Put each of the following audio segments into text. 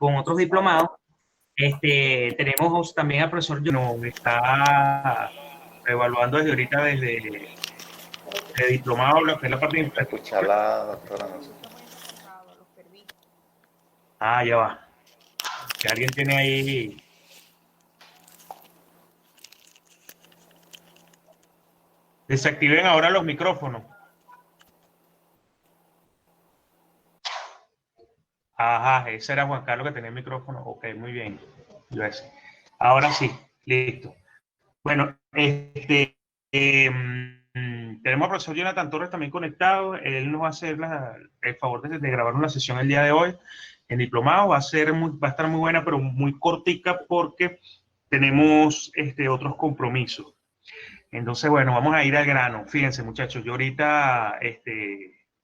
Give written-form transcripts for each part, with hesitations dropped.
con otros diplomados. Tenemos también al profesor que nos está evaluando desde ahorita, desde diplomado, lo que es la parte de Escuchar la doctora, no sé. Ah, ya va. Que alguien tiene ahí. Desactiven ahora los micrófonos. Ajá, ese era Juan Carlos que tenía el micrófono. Ok, muy bien. Ahora sí, listo. Bueno, tenemos al profesor Jonathan Torres también conectado. Él nos va a hacer el favor de grabar una sesión el día de hoy en diplomado. Va a estar muy buena, pero muy cortica porque tenemos otros compromisos. Entonces, bueno, vamos a ir al grano. Fíjense, muchachos, yo ahorita,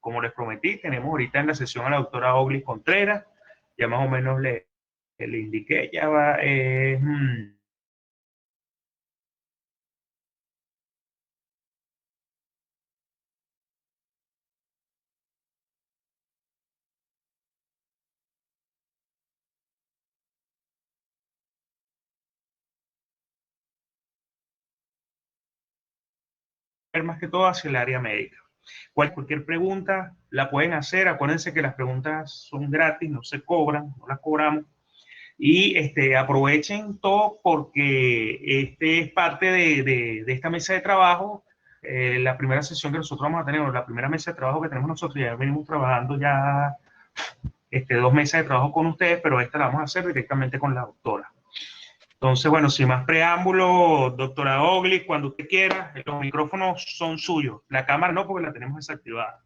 como les prometí, tenemos ahorita en la sesión a la doctora Oglis Contreras. Ya más o menos le indiqué, ya va. Más que todo hacia el área médica. Cualquier pregunta la pueden hacer. Acuérdense que las preguntas son gratis, no se cobran, no las cobramos. Y aprovechen todo porque es parte de esta mesa de trabajo. La primera sesión que nosotros vamos a tener, la primera mesa de trabajo que tenemos nosotros, ya venimos trabajando ya 2 mesas de trabajo con ustedes, pero esta la vamos a hacer directamente con la doctora. Entonces, bueno, sin más preámbulo, doctora Oglis, cuando usted quiera, los micrófonos son suyos. La cámara no, porque la tenemos desactivada.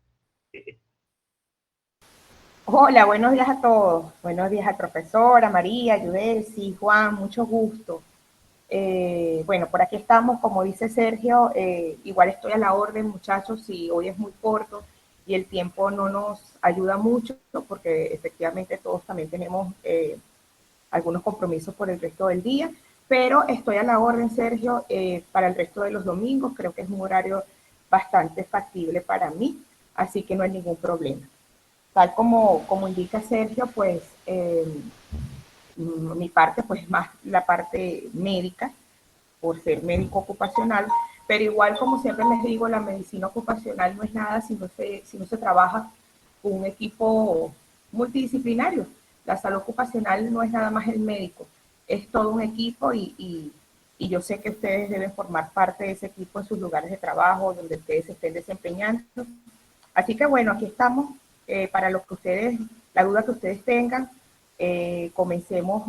Hola, buenos días a todos. Buenos días al profesor, a María, Yudelsi, Juan, mucho gusto. Bueno, por aquí estamos, como dice Sergio, igual estoy a la orden, muchachos, si hoy es muy corto y el tiempo no nos ayuda mucho, porque efectivamente todos también tenemos algunos compromisos por el resto del día, pero estoy a la orden, Sergio, para el resto de los domingos. Creo que es un horario bastante factible para mí, así que no hay ningún problema. Tal como indica Sergio, pues mi parte pues más la parte médica, por ser médico ocupacional, pero igual como siempre les digo, la medicina ocupacional no es nada si no se trabaja con un equipo multidisciplinario. La salud ocupacional no es nada más el médico, es todo un equipo y yo sé que ustedes deben formar parte de ese equipo en sus lugares de trabajo, donde ustedes se estén desempeñando. Así que bueno, aquí estamos para lo que ustedes, la duda que ustedes tengan. Comencemos.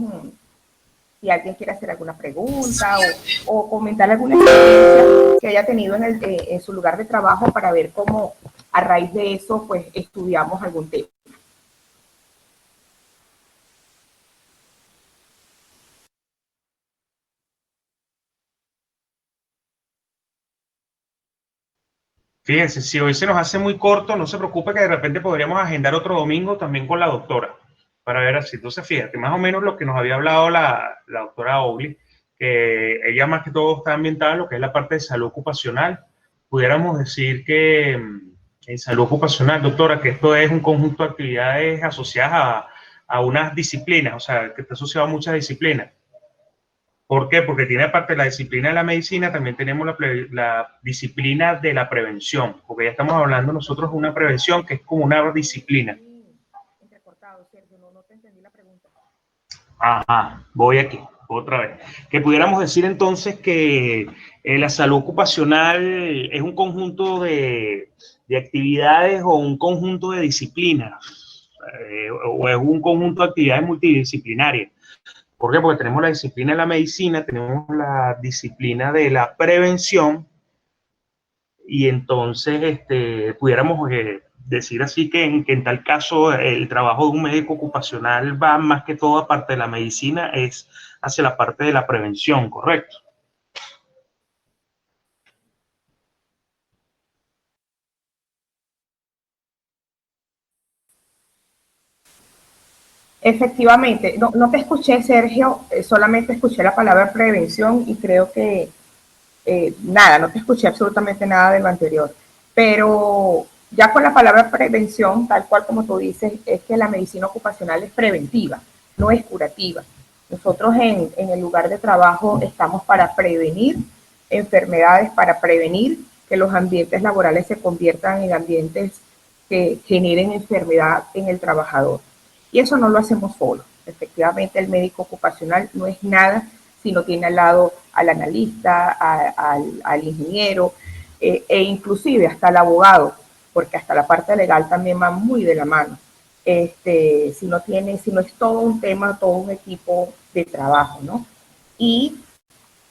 Si alguien quiere hacer alguna pregunta o comentar alguna experiencia que haya tenido en su lugar de trabajo para ver cómo a raíz de eso pues estudiamos algún tema. Fíjense, si hoy se nos hace muy corto, no se preocupe que de repente podríamos agendar otro domingo también con la doctora, para ver así. Entonces, fíjate, más o menos lo que nos había hablado la doctora Ogli, que ella más que todo está ambientada en lo que es la parte de salud ocupacional. Pudiéramos decir que en salud ocupacional, doctora, que esto es un conjunto de actividades asociadas a unas disciplinas, o sea, que está asociado a muchas disciplinas. ¿Por qué? Porque tiene aparte de la disciplina de la medicina, también tenemos la disciplina de la prevención, porque ya estamos hablando nosotros de una prevención que es como una disciplina. Entrecortado, Sergio, no te entendí la pregunta. Ajá, voy aquí, otra vez. Que pudiéramos decir entonces que la salud ocupacional es un conjunto de actividades o un conjunto de disciplinas, o es un conjunto de actividades multidisciplinarias. ¿Por qué? Porque tenemos la disciplina de la medicina, tenemos la disciplina de la prevención y entonces pudiéramos decir así que en tal caso el trabajo de un médico ocupacional va más que todo, aparte de la medicina, es hacia la parte de la prevención, ¿correcto? Efectivamente, no te escuché, Sergio, solamente escuché la palabra prevención y creo que nada, no te escuché absolutamente nada de lo anterior. Pero ya con la palabra prevención, tal cual como tú dices, es que la medicina ocupacional es preventiva. no es curativa. Nosotros en el lugar de trabajo estamos para prevenir enfermedades, para prevenir que los ambientes laborales se conviertan en ambientes que generen enfermedad en el trabajador. Y eso no lo hacemos solo. Efectivamente, el médico ocupacional no es nada si no tiene al lado al analista, al ingeniero e inclusive hasta el abogado, porque hasta la parte legal también va muy de la mano. Si no tiene, si no es todo un tema, todo un equipo de trabajo, ¿no? Y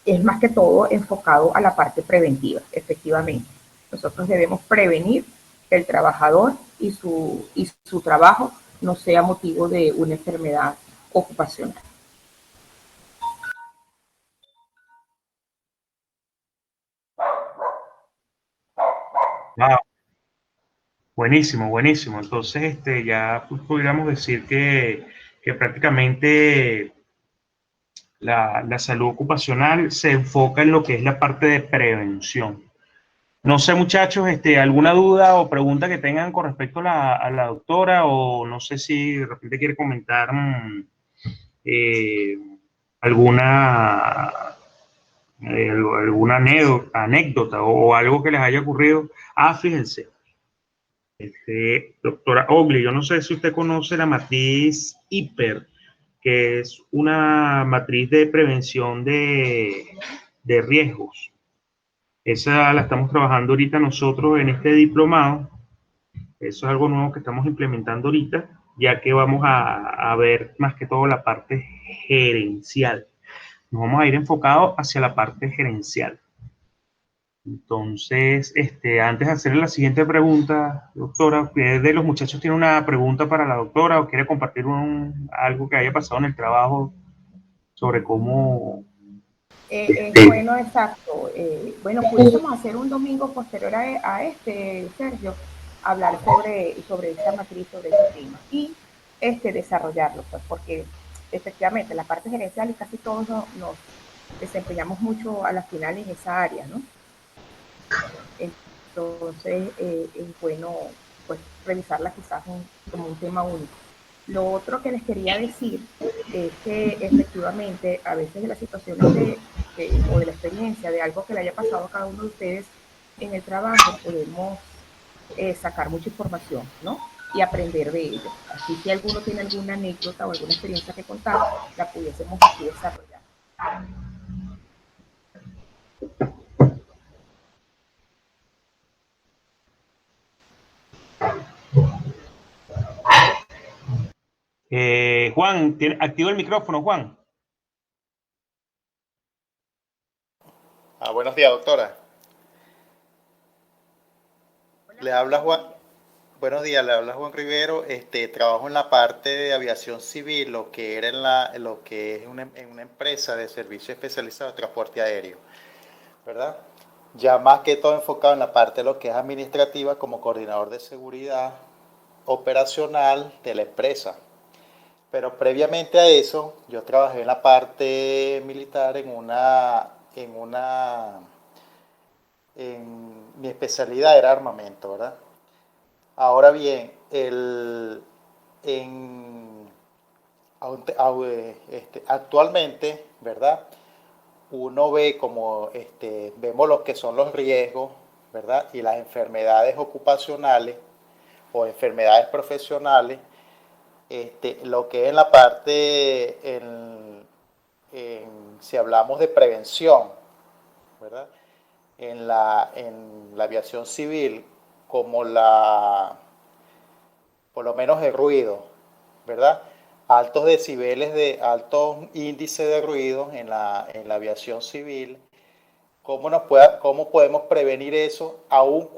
es más que todo enfocado a la parte preventiva, efectivamente. Nosotros debemos prevenir que el trabajador y su trabajo no sea motivo de una enfermedad ocupacional. Wow, buenísimo, buenísimo. Entonces, ya pudiéramos decir que prácticamente la salud ocupacional se enfoca en lo que es la parte de prevención. No sé, muchachos, alguna duda o pregunta que tengan con respecto a la doctora, o no sé si de repente quiere comentar eh, alguna, alguna anécdota o algo que les haya ocurrido. Ah, fíjense, doctora Ogli, yo no sé si usted conoce la matriz HIPER, que es una matriz de prevención de riesgos. Esa la estamos trabajando ahorita nosotros en este diplomado. Eso es algo nuevo que estamos implementando ahorita, ya que vamos a ver más que todo la parte gerencial. Nos vamos a ir enfocados hacia la parte gerencial. Entonces, antes de hacerle la siguiente pregunta, doctora, ¿usted de los muchachos tiene una pregunta para la doctora o quiere compartir algo que haya pasado en el trabajo sobre cómo... Es bueno, exacto. Bueno, pudiésemos hacer un domingo posterior este, Sergio, hablar sobre esta matriz, sobre ese tema y desarrollarlo, pues, porque efectivamente la parte gerencial y casi todos nos desempeñamos mucho a la final en esa área, ¿no? Entonces, es bueno, pues, revisarla quizás como un tema único. Lo otro que les quería decir es que efectivamente a veces de las situaciones o de la experiencia de algo que le haya pasado a cada uno de ustedes en el trabajo podemos sacar mucha información, ¿no? Y aprender de ello. Así si alguno tiene alguna anécdota o alguna experiencia que contar, la pudiésemos aquí desarrollar. Juan, activa el micrófono, Juan. Buenos días, doctora. Le habla Juan. Buenos días, le habla Juan Rivero. Trabajo en la parte de aviación civil, lo que era lo que es en una empresa de servicio especializado de transporte aéreo, ¿verdad? Ya más que todo enfocado en la parte de lo que es administrativa como coordinador de seguridad operacional de la empresa. Pero previamente a eso, yo trabajé en la parte militar mi especialidad era armamento, ¿verdad? Ahora bien, en, actualmente, ¿verdad? Uno ve como vemos lo que son los riesgos, ¿verdad? Y las enfermedades ocupacionales o enfermedades profesionales, lo que es en la parte, si hablamos de prevención, ¿verdad? En la aviación civil, como por lo menos el ruido, ¿verdad? Altos índices de ruido en la aviación civil. ¿Cómo podemos prevenir eso, aun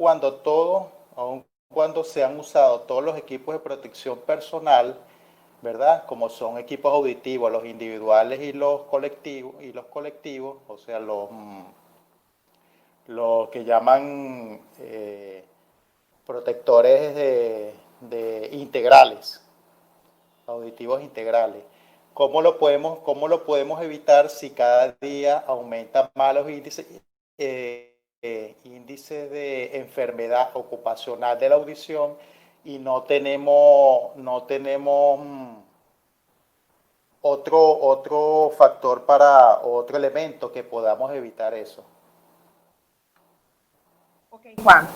cuando se han usado todos los equipos de protección personal, ¿verdad? Como son equipos auditivos, los individuales y los colectivos, o sea, los que llaman protectores de integrales, auditivos integrales. ¿Cómo lo podemos evitar si cada día aumentan más los índices de enfermedad ocupacional de la audición y no tenemos otro factor otro elemento que podamos evitar eso. Ok, Juan.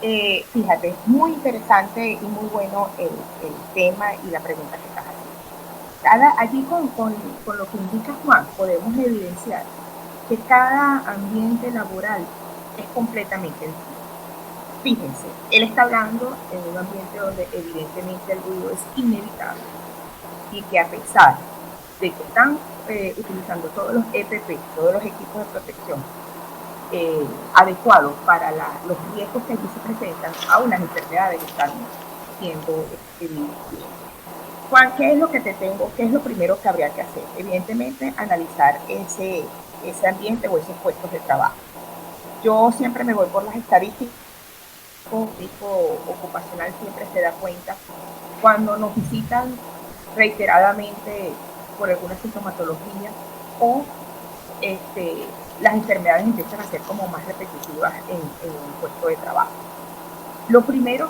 Fíjate, muy interesante y muy bueno el tema y la pregunta que estás haciendo. Allí con lo que indica Juan, podemos evidenciar que cada ambiente laboral es completamente distinto. Fíjense, él está hablando en un ambiente donde evidentemente el ruido es inevitable y que a pesar de que están utilizando todos los EPP, todos los equipos de protección adecuados para los riesgos que allí se presentan, aún las enfermedades están siendo evidentes. Juan, ¿qué es lo que te tengo? ¿Qué es lo primero que habría que hacer? Evidentemente, analizar ese ambiente o esos puestos de trabajo. Yo siempre me voy por las estadísticas. El médico ocupacional siempre se da cuenta cuando nos visitan reiteradamente por alguna sintomatología o las enfermedades empiezan a ser como más repetitivas en el puesto de trabajo. Lo primero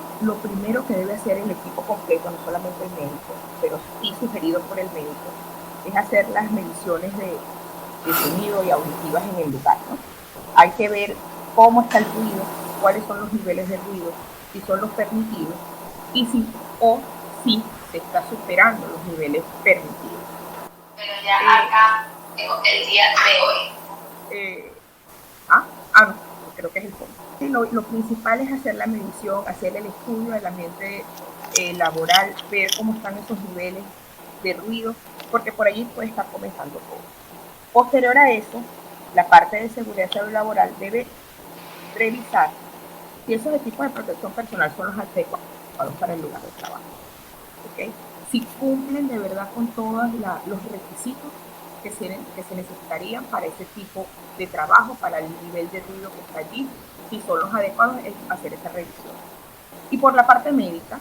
que debe hacer el equipo completo, no solamente el médico, pero sí sugerido por el médico, es hacer las mediciones de sonido y auditivas en el lugar, ¿no? Hay que ver cómo está el ruido, cuáles son los niveles de ruido, si son los permitidos y si se está superando los niveles permitidos. Pero ya acá, el día de hoy. No, creo que es el fondo. Sí, lo principal es hacer la medición, hacer el estudio del ambiente laboral, ver cómo están esos niveles de ruido, porque por allí puede estar comenzando todo. Posterior a eso, la parte de seguridad laboral debe revisar si esos equipos de protección personal son los adecuados para el lugar de trabajo. ¿Okay? Si cumplen de verdad con todos los requisitos que se necesitarían para ese tipo de trabajo, para el nivel de ruido que está allí, si son los adecuados, es hacer esa revisión. Y por la parte médica,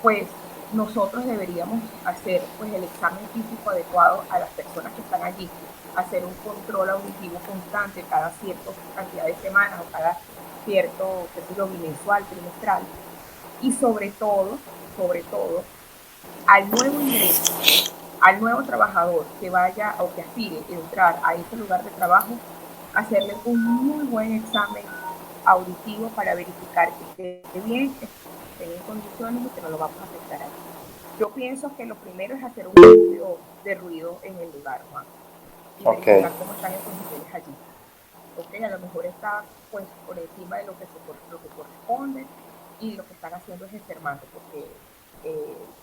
pues nosotros deberíamos hacer pues el examen físico adecuado a las personas que están allí, hacer un control auditivo constante cada cierta cantidad de semanas o cada cierto, bimensual, trimestral, y sobre todo, al nuevo ingreso, al nuevo trabajador que vaya o que aspire a entrar a ese lugar de trabajo, hacerle un muy buen examen auditivo para verificar que esté bien, que esté en condiciones y que no lo vamos a afectar ahí. Yo pienso que lo primero es hacer un estudio de ruido en el lugar, Juan, y verificar cómo están esos niveles allí. A lo mejor está pues por encima de lo que corresponde y lo que están haciendo es enfermando, porque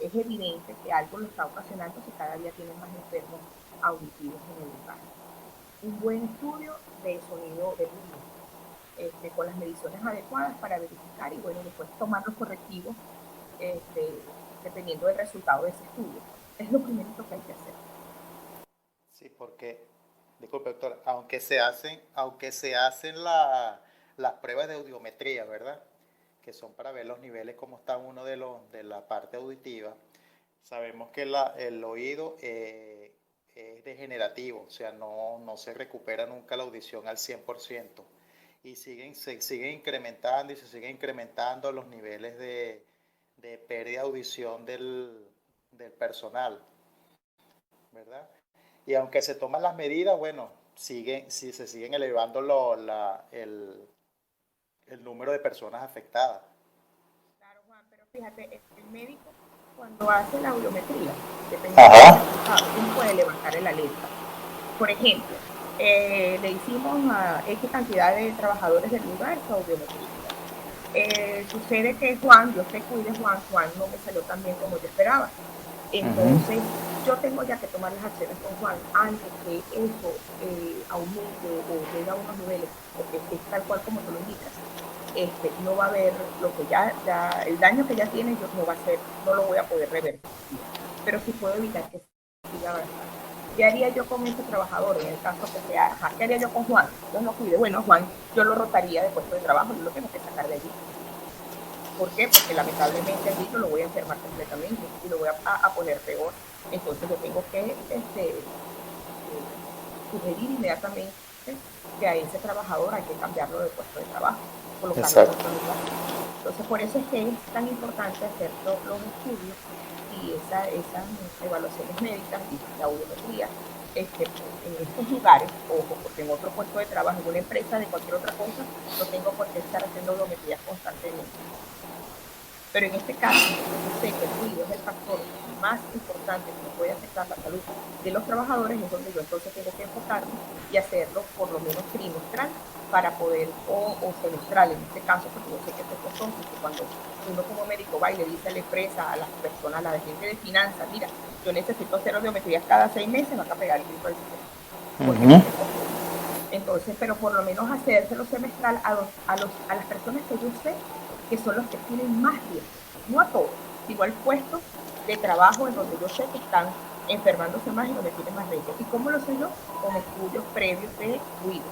es evidente que algo lo está ocasionando si cada día tienen más enfermos auditivos en el lugar. Un buen estudio de sonido de ruido, con las mediciones adecuadas para verificar y bueno, después tomar los correctivos dependiendo del resultado de ese estudio. Es lo primero que hay que hacer. Sí, porque, disculpe doctor, aunque se hacen las pruebas de audiometría, ¿verdad? Que son para ver los niveles, cómo está uno de la parte auditiva, sabemos que el oído es degenerativo, o sea, no se recupera nunca la audición al 100%. Y se siguen incrementando los niveles de pérdida de audición del personal, ¿verdad? Y aunque se toman las medidas, bueno, se siguen elevando el número de personas afectadas. Claro, Juan, pero fíjate, el médico cuando hace la audiometría, dependiendo del resultado, uno puede levantar el alerta. Por ejemplo, le hicimos a X cantidad de trabajadores del lugar su audiometría. Sucede que Juan, Dios te cuide, Juan no me salió tan bien como yo esperaba. Entonces, yo tengo ya que tomar las acciones con Juan antes que eso aumente o llegue a unos niveles, porque es tal cual como tú lo indicas. No va a haber lo que ya el daño que ya tiene, yo no lo voy a poder revertir, pero sí puedo evitar que siga avanzando. ¿Qué haría yo con ese trabajador en el caso que sea? ¿Qué haría yo con Juan? Yo no cuide. Bueno, Juan, yo lo rotaría de puesto de trabajo, yo lo tengo que sacar de allí. ¿Por qué? Porque lamentablemente allí yo lo voy a enfermar completamente y lo voy a poner peor. Entonces yo tengo que sugerir inmediatamente que a ese trabajador hay que cambiarlo de puesto de trabajo. colocarlo en otro lugar. Entonces, por eso es que es tan importante hacer los estudios y esas evaluaciones médicas y la audiometría en estos lugares, ojo, porque en otro puesto de trabajo, en una empresa de cualquier otra cosa, no tengo por qué estar haciendo audiometrías constantemente. Pero en este caso, yo sé que el ruido es el factor más importante que puede afectar la salud de los trabajadores, es donde yo entonces tengo que enfocarme y hacerlo por lo menos trimestral para poder, o semestral en este caso, porque yo sé que esto es costoso, que cuando uno como médico va y le dice a la empresa, a las personas, a la gente de finanzas, mira, yo necesito hacer audiometrías cada 6 meses, van a pegar el grito al cielo. Entonces, pero por lo menos hacérselo semestral a las personas que yo sé que son los que tienen más riesgo, no a todos, sino al puesto de trabajo en donde yo sé que están enfermándose más y donde tienen más riesgo. ¿Y cómo lo sé yo? Con estudios previos de ruido,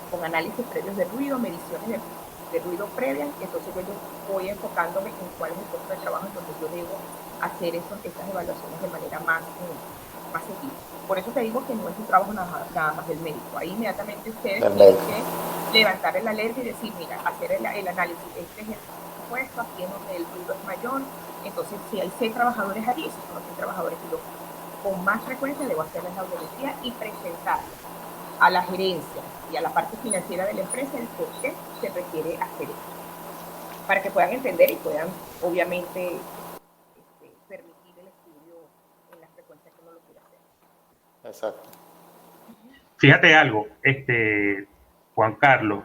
con análisis previos de ruido, mediciones de ruido previas, entonces yo voy enfocándome en cuál es el puesto de trabajo en donde yo debo hacer estas evaluaciones de manera más seguida. Por eso te digo que no es un trabajo nada más del médico. Ahí inmediatamente ustedes tienen que levantar el alerta y decir, mira, hacer el análisis, este es el puesto, aquí es donde el ruido es mayor. Entonces, si hay 6 trabajadores allí, esos son los 6 trabajadores que yo con más frecuencia debo hacer la audiometría y presentar a la gerencia y a la parte financiera de la empresa el por qué se requiere hacer esto, para que puedan entender y puedan, obviamente, permitir el estudio en la frecuencia que uno lo quiera hacer. Exacto. Fíjate algo, Juan Carlos.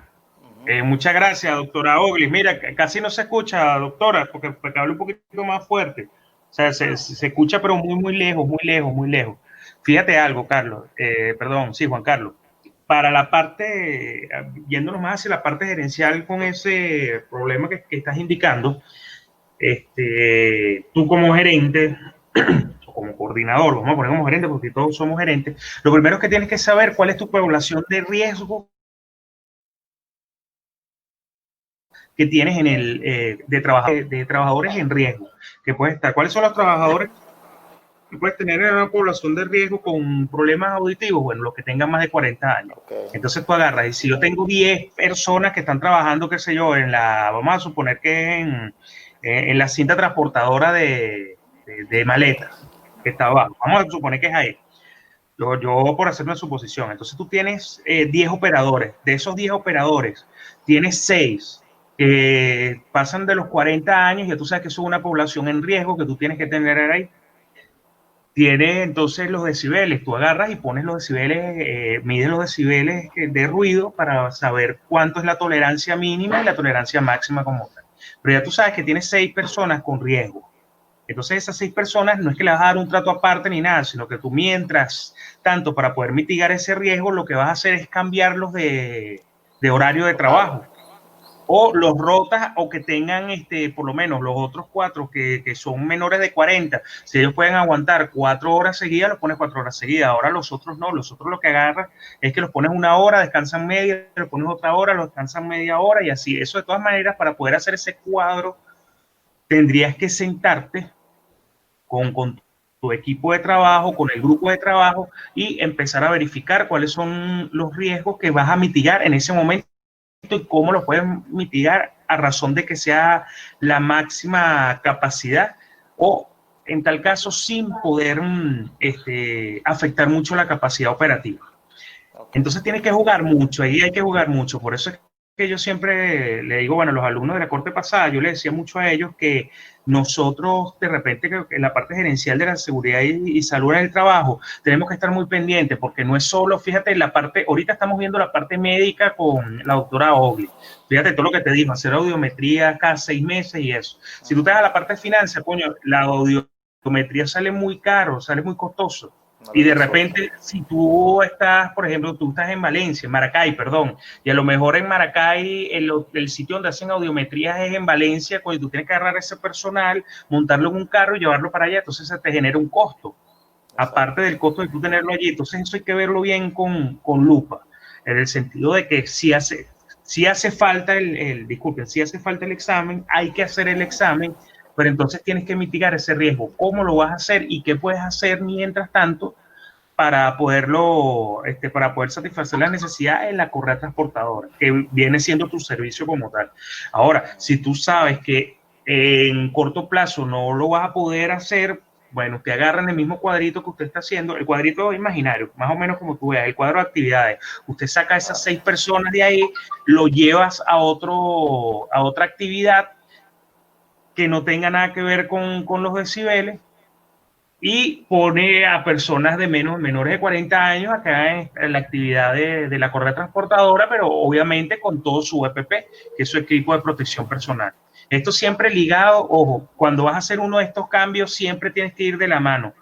Muchas gracias, doctora Oglis. Mira, casi no se escucha, doctora, porque habla un poquito más fuerte. O sea, se escucha, pero muy, muy lejos, muy lejos, muy lejos. Fíjate algo, Carlos. Sí, Juan Carlos. Para la parte, yéndonos más hacia la parte gerencial con ese problema que estás indicando, tú como gerente o como coordinador, vamos a poner como gerente porque todos somos gerentes, lo primero es que tienes que saber cuál es tu población de riesgo que tienes en de trabajadores en riesgo, que puede estar. ¿Cuáles son los trabajadores que puedes tener en una población de riesgo con problemas auditivos? Bueno, los que tengan más de 40 años. Okay. Entonces tú agarras, y si yo tengo 10 personas que están trabajando, qué sé yo, vamos a suponer que en la cinta transportadora de maletas, que está abajo, vamos a suponer que es ahí. Yo por hacer una suposición, entonces tú tienes 10 operadores, de esos 10 operadores, tienes 6 que pasan de los 40 años, y tú sabes que es una población en riesgo que tú tienes que tener ahí. Tiene entonces los decibeles, tú agarras y pones los decibeles, mides los decibeles de ruido para saber cuánto es la tolerancia mínima y la tolerancia máxima como tal. Pero ya tú sabes que tienes 6 personas con riesgo. Entonces esas 6 personas no es que le vas a dar un trato aparte ni nada, sino que tú mientras tanto para poder mitigar ese riesgo lo que vas a hacer es cambiarlos de horario de trabajo. O los rotas, o que tengan por lo menos los otros 4 que son menores de 40, si ellos pueden aguantar 4 horas seguidas, los pones 4 horas seguidas. Ahora los otros no, los otros lo que agarras es que los pones 1 hora, descansan media, los pones otra hora, los descansan media hora y así. Eso de todas maneras, para poder hacer ese cuadro, tendrías que sentarte con tu equipo de trabajo, con el grupo de trabajo y empezar a verificar cuáles son los riesgos que vas a mitigar en ese momento y cómo lo puedes mitigar a razón de que sea la máxima capacidad o en tal caso sin poder afectar mucho la capacidad operativa. Entonces tienes que jugar mucho, ahí hay que jugar mucho. Por eso es que yo siempre le digo, bueno, a los alumnos de la corte pasada, yo les decía mucho a ellos que nosotros de repente en la parte gerencial de la seguridad y salud en el trabajo tenemos que estar muy pendientes porque no es solo, fíjate, la parte, ahorita estamos viendo la parte médica con la doctora Ogli, fíjate todo lo que te digo, hacer audiometría cada 6 meses y eso. Si tú te vas a la parte de finanzas, coño, la audiometría sale muy caro, sale muy costoso. Y de repente, si tú estás, por ejemplo, tú estás en Valencia, en Maracay, perdón, y a lo mejor en Maracay el sitio donde hacen audiometrías es en Valencia, pues tú tienes que agarrar ese personal, montarlo en un carro y llevarlo para allá, entonces se te genera un costo, aparte del costo de tú tenerlo allí. Entonces eso hay que verlo bien con lupa, en el sentido de que si hace falta si hace falta el examen, hay que hacer el examen, pero entonces tienes que mitigar ese riesgo. ¿Cómo lo vas a hacer y qué puedes hacer mientras tanto para poderlo, para poder satisfacer las necesidades de la correa transportadora, que viene siendo tu servicio como tal. Ahora, si tú sabes que en corto plazo no lo vas a poder hacer, bueno, te agarran el mismo cuadrito que usted está haciendo, el cuadrito imaginario, más o menos como tú veas, el cuadro de actividades. Usted saca esas 6 personas de ahí, lo llevas a otra actividad que no tenga nada que ver con los decibeles, y pone a personas de menores de 40 años a que hagan la actividad de la correa transportadora, pero obviamente con todo su EPP, que es su equipo de protección personal. Esto siempre ligado, ojo, cuando vas a hacer uno de estos cambios, siempre tienes que ir de la mano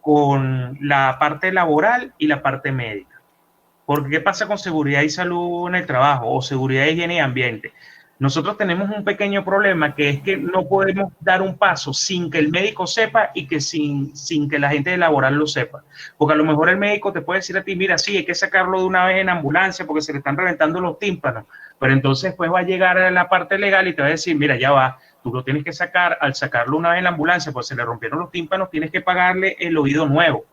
con la parte laboral y la parte médica. Porque ¿qué pasa con seguridad y salud en el trabajo o seguridad, higiene y ambiente? Nosotros tenemos un pequeño problema, que es que no podemos dar un paso sin que el médico sepa y que sin que la gente de laboral lo sepa. Porque a lo mejor el médico te puede decir a ti, mira, sí, hay que sacarlo de una vez en ambulancia porque se le están reventando los tímpanos. Pero entonces después va a llegar a la parte legal y te va a decir, mira, ya va, tú lo tienes que sacar, al sacarlo una vez en la ambulancia, pues se le rompieron los tímpanos, tienes que pagarle el oído nuevo.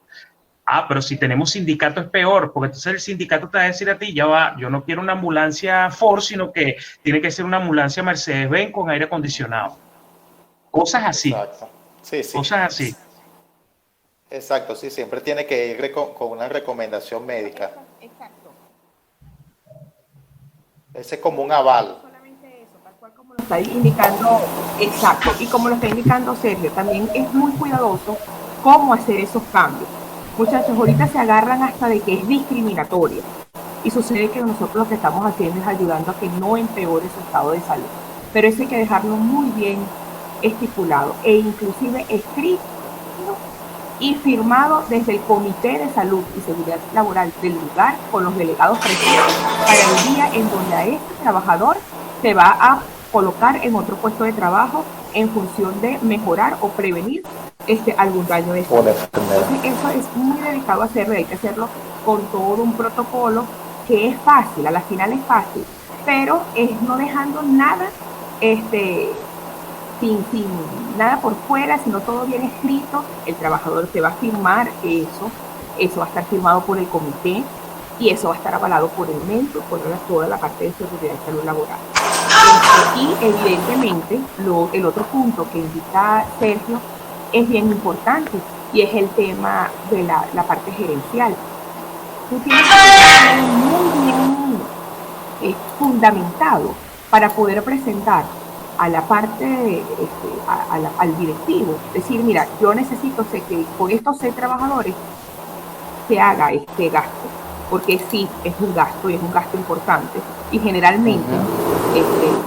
Ah, pero si tenemos sindicato es peor, porque entonces el sindicato te va a decir a ti, ya va, yo no quiero una ambulancia Ford, sino que tiene que ser una ambulancia Mercedes-Benz con aire acondicionado. Cosas así. Exacto. Sí, sí. Cosas así. Exacto, sí, siempre tiene que ir con una recomendación médica. Exacto. Ese es como un aval. Solamente eso, tal cual como lo está indicando, exacto, y como lo está indicando Sergio, también es muy cuidadoso cómo hacer esos cambios. Muchachos, ahorita se agarran hasta de que es discriminatoria, y sucede que nosotros lo que estamos haciendo es ayudando a que no empeore su estado de salud, pero eso hay que dejarlo muy bien estipulado e inclusive escrito y firmado desde el Comité de Salud y Seguridad Laboral del lugar con los delegados presentes para el día en donde a este trabajador se va a colocar en otro puesto de trabajo en función de mejorar o prevenir algún daño de salud. Entonces eso es muy delicado hacerlo, hay que hacerlo con todo un protocolo que es fácil, a la final es fácil, pero es no dejando nada sin nada por fuera, sino todo bien escrito. El trabajador te va a firmar eso va a estar firmado por el comité y eso va a estar avalado por el médico, por toda la parte de seguridad y salud laboral. Y evidentemente el otro punto que indica Sergio es bien importante y es el tema de la parte gerencial. Tú tienes que estar muy bien fundamentado para poder presentar a la parte, al directivo, decir, mira, yo necesito que con estos 6 trabajadores se haga este gasto, porque sí, es un gasto y es un gasto importante, y generalmente,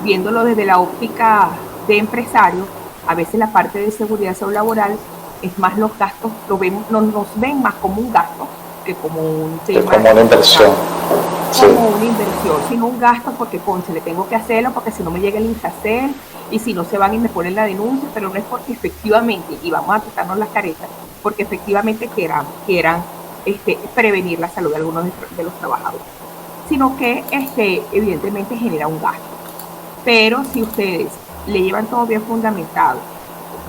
viéndolo desde la óptica de empresario, a veces la parte de seguridad laboral es más los gastos, nos ven más como un gasto que como un tema. Como una inversión. Como una inversión, sino un gasto porque, ponche, le tengo que hacerlo porque si no me llega el INSACEL y si no se van y me ponen la denuncia, pero no es porque efectivamente, y vamos a quitarnos las caretas, porque efectivamente quieran prevenir la salud de algunos de los trabajadores, sino que evidentemente genera un gasto. Pero si ustedes le llevan todo bien fundamentado,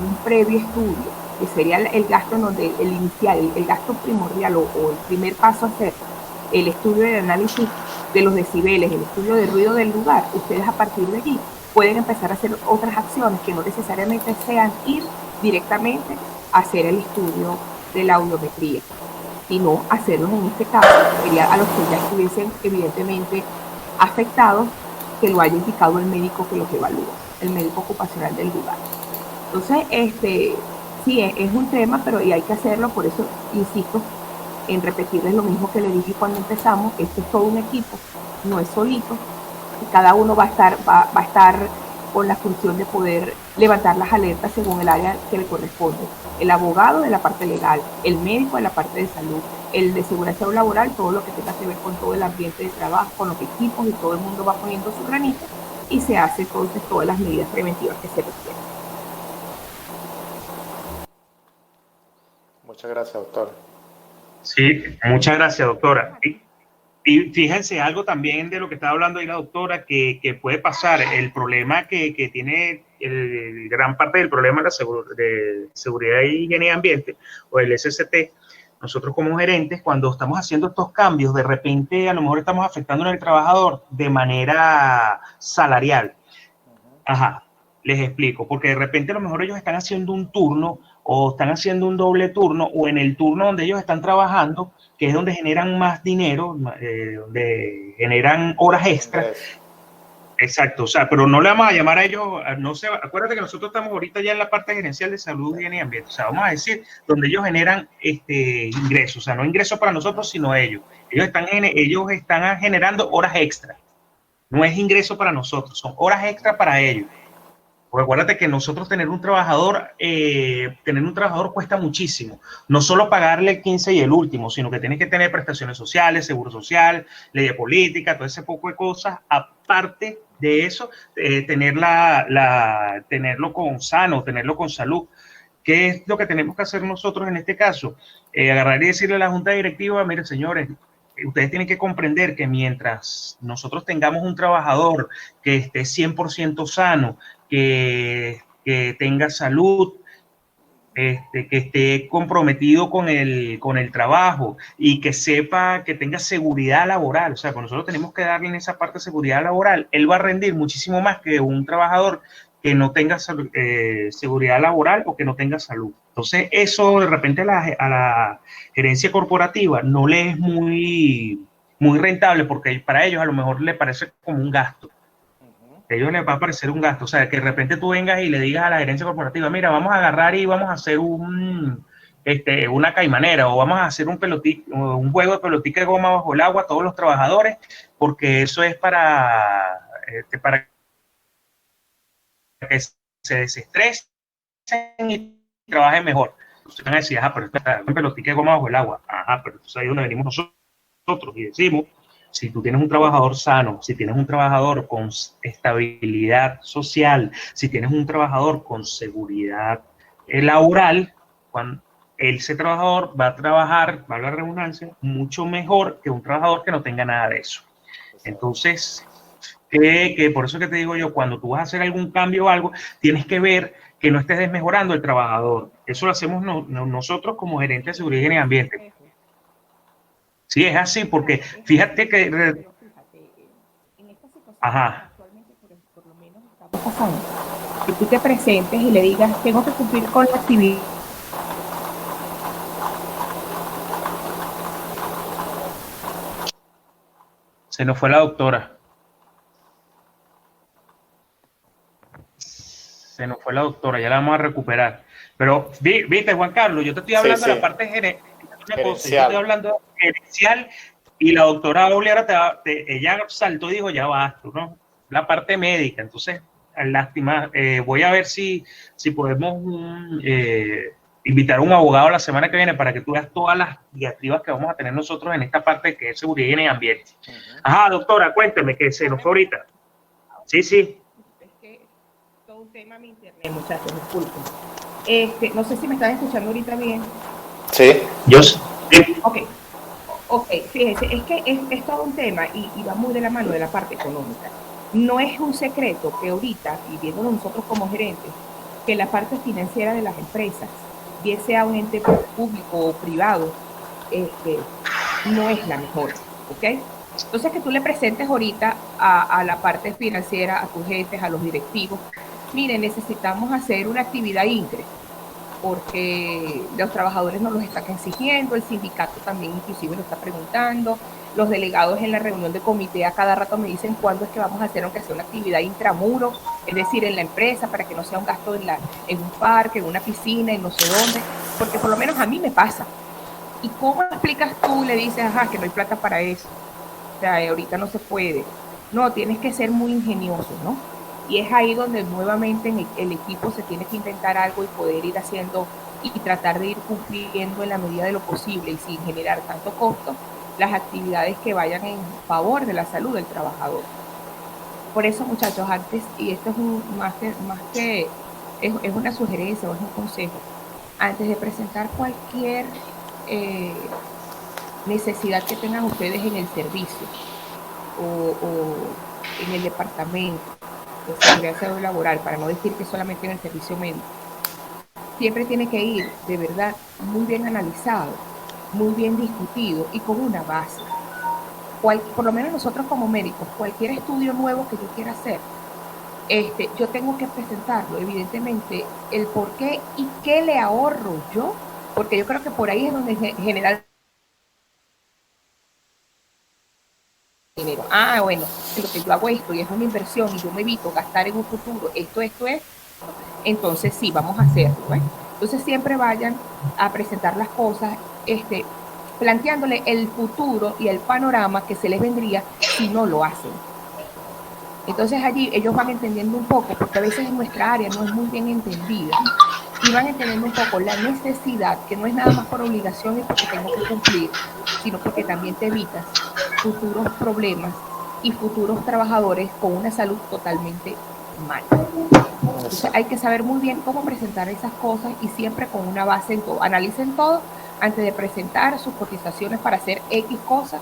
un previo estudio, que sería el gasto en donde el inicial, el gasto primordial o el primer paso a hacer, el estudio de análisis de los decibeles, el estudio de ruido del lugar, ustedes a partir de allí pueden empezar a hacer otras acciones que no necesariamente sean ir directamente a hacer el estudio de la audiometría, sino hacerlos en este caso, sería a los que ya estuviesen evidentemente afectados, que lo haya indicado el médico que los evalúa, el médico ocupacional del lugar. Entonces, sí, es un tema, pero y hay que hacerlo, por eso insisto en repetirles lo mismo que le dije cuando empezamos, esto es todo un equipo, no es solito, y cada uno va a estar con la función de poder levantar las alertas según el área que le corresponde. El abogado de la parte legal, el médico de la parte de salud, el de seguridad laboral, todo lo que tenga que ver con todo el ambiente de trabajo, con los equipos, y todo el mundo va poniendo su granito y se hace entonces todas las medidas preventivas que se requieren. Muchas gracias, doctor. Sí, muchas gracias, doctora. Y fíjense algo también de lo que estaba hablando ahí la doctora, que puede pasar, el problema que tiene gran parte del problema de seguridad y higiene y ambiente, o el SST, nosotros como gerentes, cuando estamos haciendo estos cambios, de repente a lo mejor estamos afectando al trabajador de manera salarial. Ajá, les explico, porque de repente a lo mejor ellos están haciendo un turno o están haciendo un doble turno o en el turno donde ellos están trabajando, que es donde generan más dinero, donde generan horas extras. Exacto, o sea, pero no le vamos a llamar a ellos, no sé, acuérdate que nosotros estamos ahorita ya en la parte gerencial de salud, higiene y ambiente, o sea, vamos a decir, donde ellos generan ingresos, o sea, no ingresos para nosotros, sino ellos. Ellos están generando horas extras, no es ingreso para nosotros, son horas extras para ellos. Porque acuérdate que nosotros tener un trabajador cuesta muchísimo. No solo pagarle el 15 y el último, sino que tienes que tener prestaciones sociales, seguro social, ley de política, todo ese poco de cosas. Aparte de eso, tenerlo con sano, tenerlo con salud. ¿Qué es lo que tenemos que hacer nosotros en este caso? Agarrar y decirle a la junta directiva, miren señores, ustedes tienen que comprender que mientras nosotros tengamos un trabajador que esté 100% sano, que tenga salud, que esté comprometido con el trabajo y que sepa que tenga seguridad laboral, o sea, cuando nosotros tenemos que darle en esa parte de seguridad laboral, él va a rendir muchísimo más que un trabajador que no tenga seguridad laboral o que no tenga salud. Entonces, eso de repente a la gerencia corporativa no le es muy rentable porque para ellos a lo mejor le parece como un gasto. A ellos les va a parecer un gasto, o sea, que de repente tú vengas y le digas a la gerencia corporativa, mira, vamos a agarrar y vamos a hacer una caimanera o vamos a hacer un juego de pelotica de goma bajo el agua a todos los trabajadores, porque eso es para que se desestresen y trabajen mejor. Ustedes van a decir, pero esta es una pelotica de goma bajo el agua. Pero entonces ahí es donde venimos nosotros y decimos, si tú tienes un trabajador sano, si tienes un trabajador con estabilidad social, si tienes un trabajador con seguridad laboral, cuando ese trabajador va a trabajar, valga la redundancia, mucho mejor que un trabajador que no tenga nada de eso. Entonces, que por eso que te digo yo, cuando tú vas a hacer algún cambio o algo, tienes que ver que no estés desmejorando el trabajador. Eso lo hacemos nosotros como gerentes de seguridad y medio ambiente. Sí, es así, porque fíjate que... En esta situación actualmente, por lo menos estamos pasando, que tú te presentes y le digas, tengo que cumplir con la actividad. Se nos fue la doctora. Ya la vamos a recuperar. Pero, viste, Juan Carlos, yo te estoy hablando de la parte gerencial. Yo estoy hablando gerencial y la doctora Auli ahora ella saltó y dijo, ya basta, ¿no? La parte médica. Entonces, lástima, voy a ver si podemos invitar a un abogado la semana que viene para que tú veas todas las diatribas que vamos a tener nosotros en esta parte que es seguridad y medio ambiente. Ajá, doctora, cuénteme, que se nos fue ahorita. Sí. Un tema mi internet, muchachos, disculpen. No sé si me están escuchando ahorita bien. Sí. Yo sí. Ok, fíjense, es que es todo un tema y va muy de la mano de la parte económica. No es un secreto que ahorita, y viéndolo nosotros como gerentes, que la parte financiera de las empresas, bien sea un ente público o privado, no es la mejor, ¿ok? Entonces, que tú le presentes ahorita a la parte financiera, a tus jefes, a los directivos, miren, necesitamos hacer una actividad INCRE, porque los trabajadores nos los están exigiendo, el sindicato también inclusive lo está preguntando, los delegados en la reunión de comité a cada rato me dicen cuándo es que vamos a hacer, aunque sea una actividad intramuro, es decir, en la empresa, para que no sea un gasto en un parque, en una piscina, en no sé dónde, porque por lo menos a mí me pasa. ¿Y cómo explicas tú y le dices, que no hay plata para eso? O sea, ahorita no se puede. No, tienes que ser muy ingenioso, ¿no? Y es ahí donde nuevamente el equipo se tiene que inventar algo y poder ir haciendo y tratar de ir cumpliendo en la medida de lo posible y sin generar tanto costo las actividades que vayan en favor de la salud del trabajador. Por eso, muchachos, antes, y esto es una sugerencia o es un consejo, antes de presentar cualquier necesidad que tengan ustedes en el servicio o en el departamento de seguridad salud laboral, para no decir que solamente en el servicio médico, siempre tiene que ir de verdad muy bien analizado muy bien discutido y con una base. Por lo menos nosotros como médicos, cualquier estudio nuevo que yo quiera hacer, yo tengo que presentarlo, evidentemente, el por qué y qué le ahorro yo, porque yo creo que por ahí es donde general dinero. Ah, bueno, lo que yo hago esto y es una inversión y yo me evito gastar en un futuro, esto es, entonces sí, vamos a hacerlo, ¿eh? Entonces siempre vayan a presentar las cosas, planteándole el futuro y el panorama que se les vendría si no lo hacen. Entonces allí ellos van entendiendo un poco, porque a veces en nuestra área no es muy bien entendida, y van entendiendo un poco la necesidad, que no es nada más por obligación y porque tengo que cumplir, sino porque también te evitas futuros problemas y futuros trabajadores con una salud totalmente mala. Entonces hay que saber muy bien cómo presentar esas cosas y siempre con una base en todo. Analicen todo antes de presentar sus cotizaciones para hacer X cosas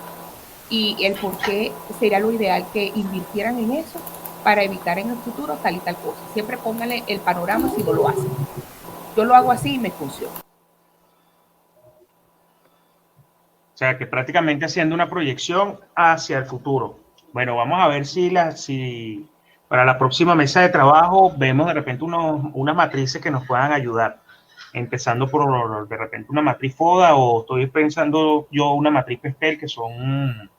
y el por qué sería lo ideal que invirtieran en eso para evitar en el futuro tal y tal cosa. Siempre pónganle el panorama si no lo hacen. Yo lo hago así y me funciona. O sea, que prácticamente haciendo una proyección hacia el futuro. Bueno, vamos a ver si para la próxima mesa de trabajo vemos de repente unas matrices que nos puedan ayudar. Empezando por de repente una matriz FODA o estoy pensando yo una matriz PESTEL que son,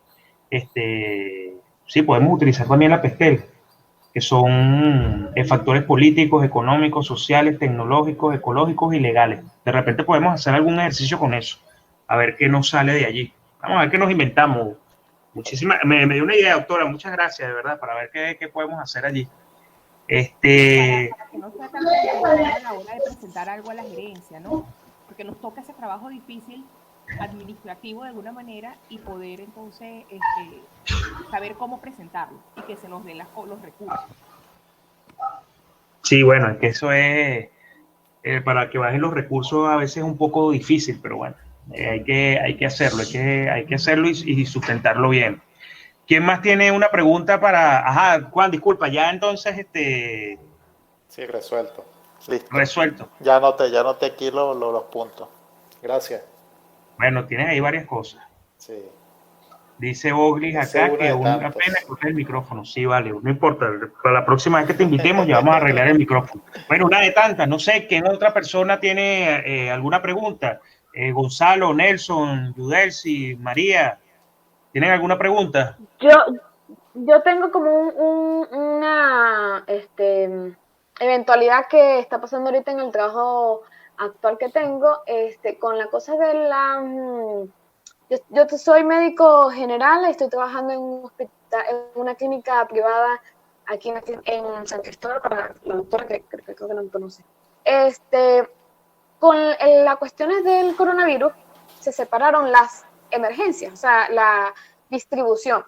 sí, podemos utilizar también la PESTEL, que son factores políticos, económicos, sociales, tecnológicos, ecológicos y legales. De repente podemos hacer algún ejercicio con eso, a ver qué nos sale de allí. Vamos a ver qué nos inventamos. Me dio una idea, doctora, muchas gracias, de verdad, para ver qué podemos hacer allí. Para que no sea tan complicado a la hora de presentar algo a la gerencia, ¿no? Porque nos toca ese trabajo difícil administrativo de alguna manera y poder entonces saber cómo presentarlo y que se nos den los recursos. Sí, bueno, es que eso es, para que bajen los recursos a veces es un poco difícil, pero bueno, hay que hacerlo, hay que hacerlo y sustentarlo bien. ¿Quién más tiene una pregunta para... Ajá, Juan, disculpa, ya entonces, Sí, resuelto. Listo. resuelto. Ya anoté aquí los puntos. Gracias. Bueno, tienes ahí varias cosas. Sí. Dice Boglis Esa es acá una que de una pena tantas. coger el micrófono. Sí, vale, no importa. Para la próxima vez que te invitemos ya vamos a arreglar el micrófono. Bueno, una de tantas. No sé, ¿quién otra persona tiene alguna pregunta? Gonzalo, Nelson, Yudelsi, María, ¿tienen alguna pregunta? Yo tengo como una eventualidad que está pasando ahorita en el trabajo actual que tengo, con la cosa de yo soy médico general, estoy trabajando en un hospital, en una clínica privada aquí en San Cristóbal, para la doctora que creo que no me conoce. Con las cuestiones del coronavirus, se separaron las emergencias, o sea, la distribución.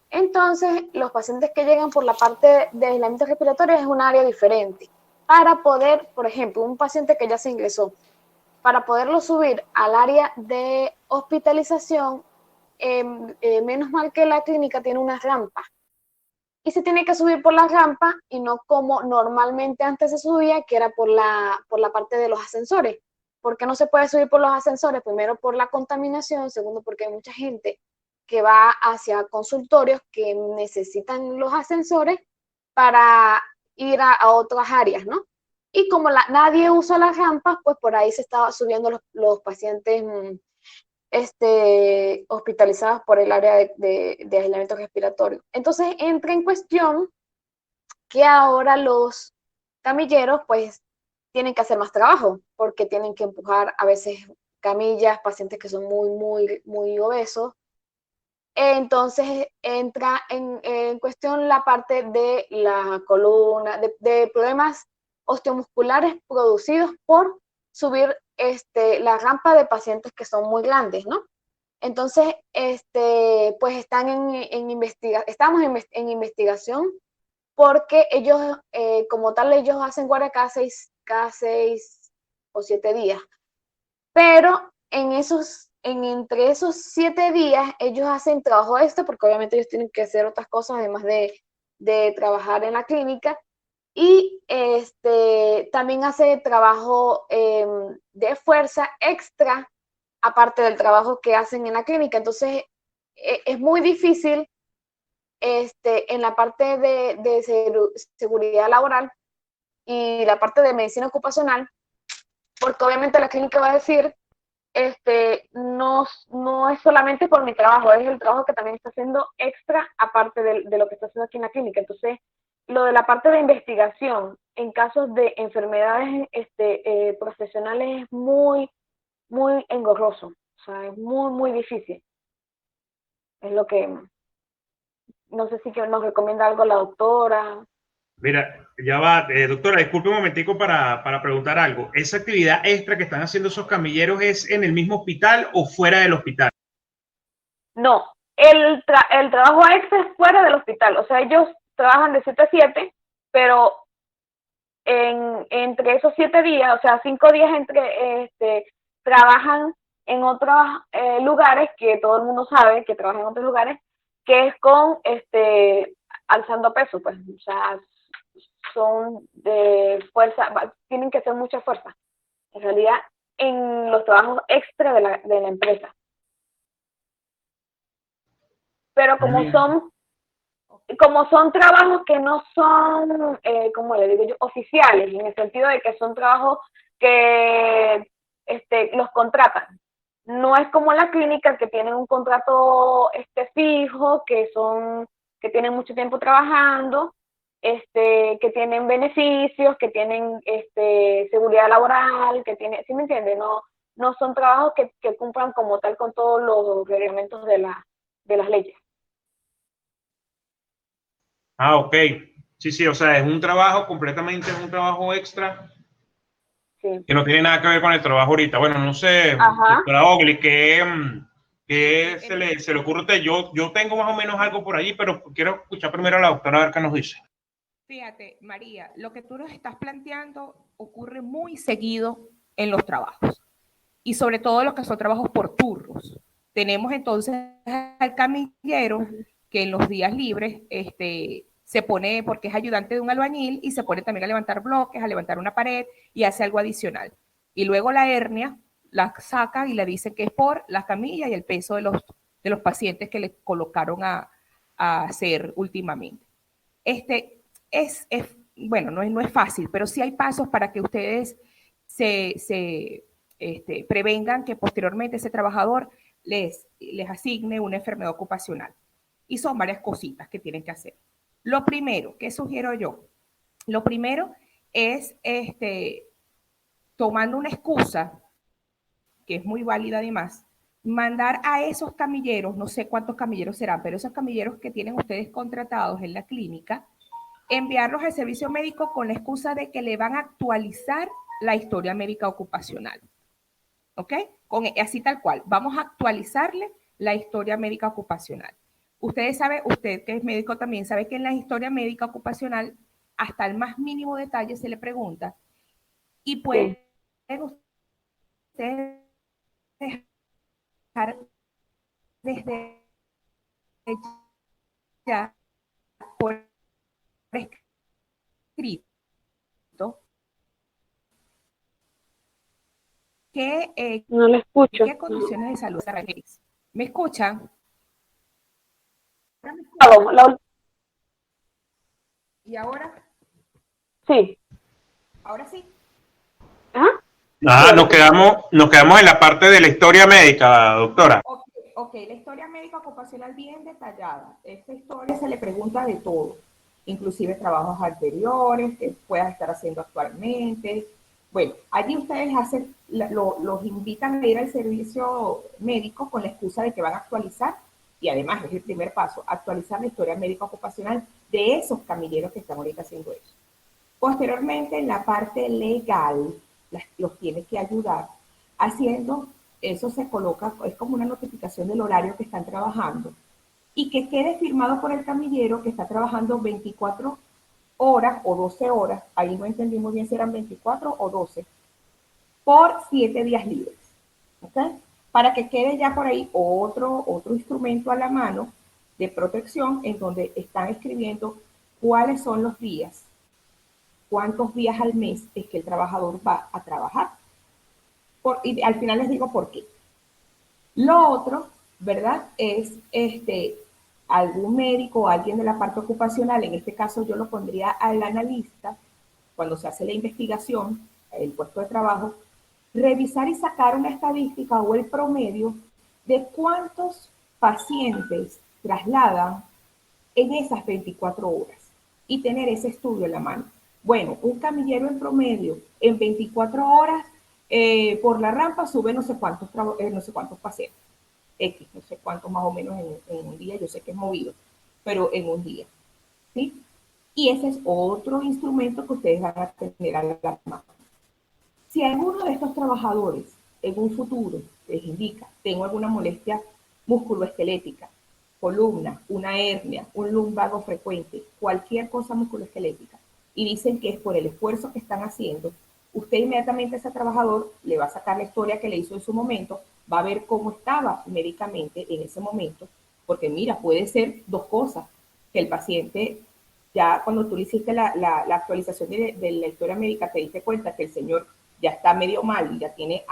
Entonces, los pacientes que llegan por la parte de aislamiento respiratorio es un área diferente. Para poder, por ejemplo, un paciente que ya se ingresó, para poderlo subir al área de hospitalización, menos mal que la clínica tiene una rampa. Y se tiene que subir por la rampa y no como normalmente antes se subía, que era por la parte de los ascensores. ¿Por qué no se puede subir por los ascensores? Primero, por la contaminación. Segundo, porque hay mucha gente que va hacia consultorios que necesitan los ascensores para ir a otras áreas, ¿no? Y como nadie usa las rampas, pues por ahí se estaba subiendo los pacientes hospitalizados por el área de aislamiento respiratorio. Entonces entra en cuestión que ahora los camilleros pues tienen que hacer más trabajo porque tienen que empujar a veces camillas, pacientes que son muy obesos. Entonces entra en cuestión la parte de la columna, de problemas osteomusculares producidos por subir la rampa de pacientes que son muy grandes, ¿no? Entonces, pues estamos en investigación porque ellos, como tal, ellos hacen guardia cada 6 o 7 días. Pero entre esos 7 días, ellos hacen trabajo extra porque obviamente ellos tienen que hacer otras cosas además de trabajar en la clínica. Y también hace trabajo de fuerza extra aparte del trabajo que hacen en la clínica. Entonces, es muy difícil en la parte de seguridad laboral y la parte de medicina ocupacional, porque obviamente la clínica va a decir, no es solamente por mi trabajo, es el trabajo que también está haciendo extra aparte de lo que está haciendo aquí en la clínica. Entonces, lo de la parte de investigación en casos de enfermedades profesionales es muy, muy engorroso, o sea, es muy, muy difícil. Es lo que, no sé si que nos recomienda algo la doctora. Mira, ya va, doctora, disculpe un momentico para preguntar algo. ¿Esa actividad extra que están haciendo esos camilleros es en el mismo hospital o fuera del hospital? No, el trabajo extra es fuera del hospital, o sea, ellos trabajan de 7 a 7, pero entre esos 7 días, o sea, 5 días trabajan en otros lugares que todo el mundo sabe que trabajan en otros lugares, que es con alzando peso, pues, o sea, son de fuerza, tienen que hacer mucha fuerza, en realidad, en los trabajos extra de la empresa. Pero como son trabajos que no son, como le digo yo, oficiales, en el sentido de que son trabajos que los contratan. No es como la clínica que tienen un contrato fijo, que tienen mucho tiempo trabajando, que tienen beneficios, que tienen seguridad laboral, que tienen, ¿sí me entiende? No son trabajos que cumplan como tal con todos los reglamentos de las leyes. Ah, ok. Sí, sí, o sea, es un trabajo completamente, es un trabajo extra Sí. que no tiene nada que ver con el trabajo ahorita. Bueno, no sé, Ajá. doctora Ogli, ¿qué se le ocurre a usted? Yo tengo más o menos algo por allí, pero quiero escuchar primero a la doctora a ver qué nos dice. Fíjate, María, lo que tú nos estás planteando ocurre muy seguido en los trabajos y sobre todo los que son trabajos por turnos. Tenemos entonces al camillero que en los días libres se pone, porque es ayudante de un albañil, y se pone también a levantar bloques, a levantar una pared y hace algo adicional. Y luego la hernia la saca y le dicen que es por la camilla y el peso de los pacientes que le colocaron a hacer últimamente. Bueno, no es fácil, pero sí hay pasos para que ustedes se prevengan que posteriormente ese trabajador les asigne una enfermedad ocupacional. Y son varias cositas que tienen que hacer. Lo primero, ¿qué sugiero yo? Lo primero es tomando una excusa, que es muy válida además, mandar a esos camilleros, no sé cuántos camilleros serán, pero esos camilleros que tienen ustedes contratados en la clínica, enviarlos al servicio médico con la excusa de que le van a actualizar la historia médica ocupacional. ¿Ok? Así tal cual. Vamos a actualizarle la historia médica ocupacional. Ustedes saben, usted que es médico también sabe que en la historia médica ocupacional hasta el más mínimo detalle se le pregunta y pueden ustedes dejar desde ya por escrito No lo escucho. qué condiciones de salud se refieren. ¿Me escuchan? ¿Y ahora? Sí. ¿Ahora sí? ¿Ah? Ah, nos quedamos en la parte de la historia médica, doctora. Ok, la historia médica ocupacional bien detallada. Esta historia se le pregunta de todo, inclusive trabajos anteriores, que puedas estar haciendo actualmente. Bueno, allí ustedes los invitan a ir al servicio médico con la excusa de que van a actualizar, y además es el primer paso, actualizar la historia médica ocupacional de esos camilleros que están ahorita haciendo eso. Posteriormente, en la parte legal, los tiene que ayudar haciendo, eso se coloca, es como una notificación del horario que están trabajando y que quede firmado por el camillero que está trabajando 24 horas o 12 horas, ahí no entendí muy bien si eran 24 o 12, por 7 días libres, ¿ok? Para que quede ya por ahí otro instrumento a la mano de protección en donde están escribiendo cuáles son los días, cuántos días al mes es que el trabajador va a trabajar. Y al final les digo por qué. Lo otro, ¿verdad? Es algún médico o alguien de la parte ocupacional, en este caso yo lo pondría al analista, cuando se hace la investigación, el puesto de trabajo, revisar y sacar una estadística o el promedio de cuántos pacientes trasladan en esas 24 horas y tener ese estudio en la mano. Bueno, un camillero en promedio en 24 horas por la rampa sube no sé cuántos pacientes, X, no sé cuántos más o menos en un día, yo sé que es movido, pero en un día, ¿sí? Y ese es otro instrumento que ustedes van a tener a la mano. Si alguno de estos trabajadores en un futuro les indica, tengo alguna molestia musculoesquelética, columna, una hernia, un lumbago frecuente, cualquier cosa musculoesquelética, y dicen que es por el esfuerzo que están haciendo, usted inmediatamente a ese trabajador le va a sacar la historia que le hizo en su momento, va a ver cómo estaba médicamente en ese momento, porque mira, puede ser dos cosas, que el paciente, ya cuando tú le hiciste la actualización de la historia médica, te diste cuenta que el señor ya está medio mal y ya tiene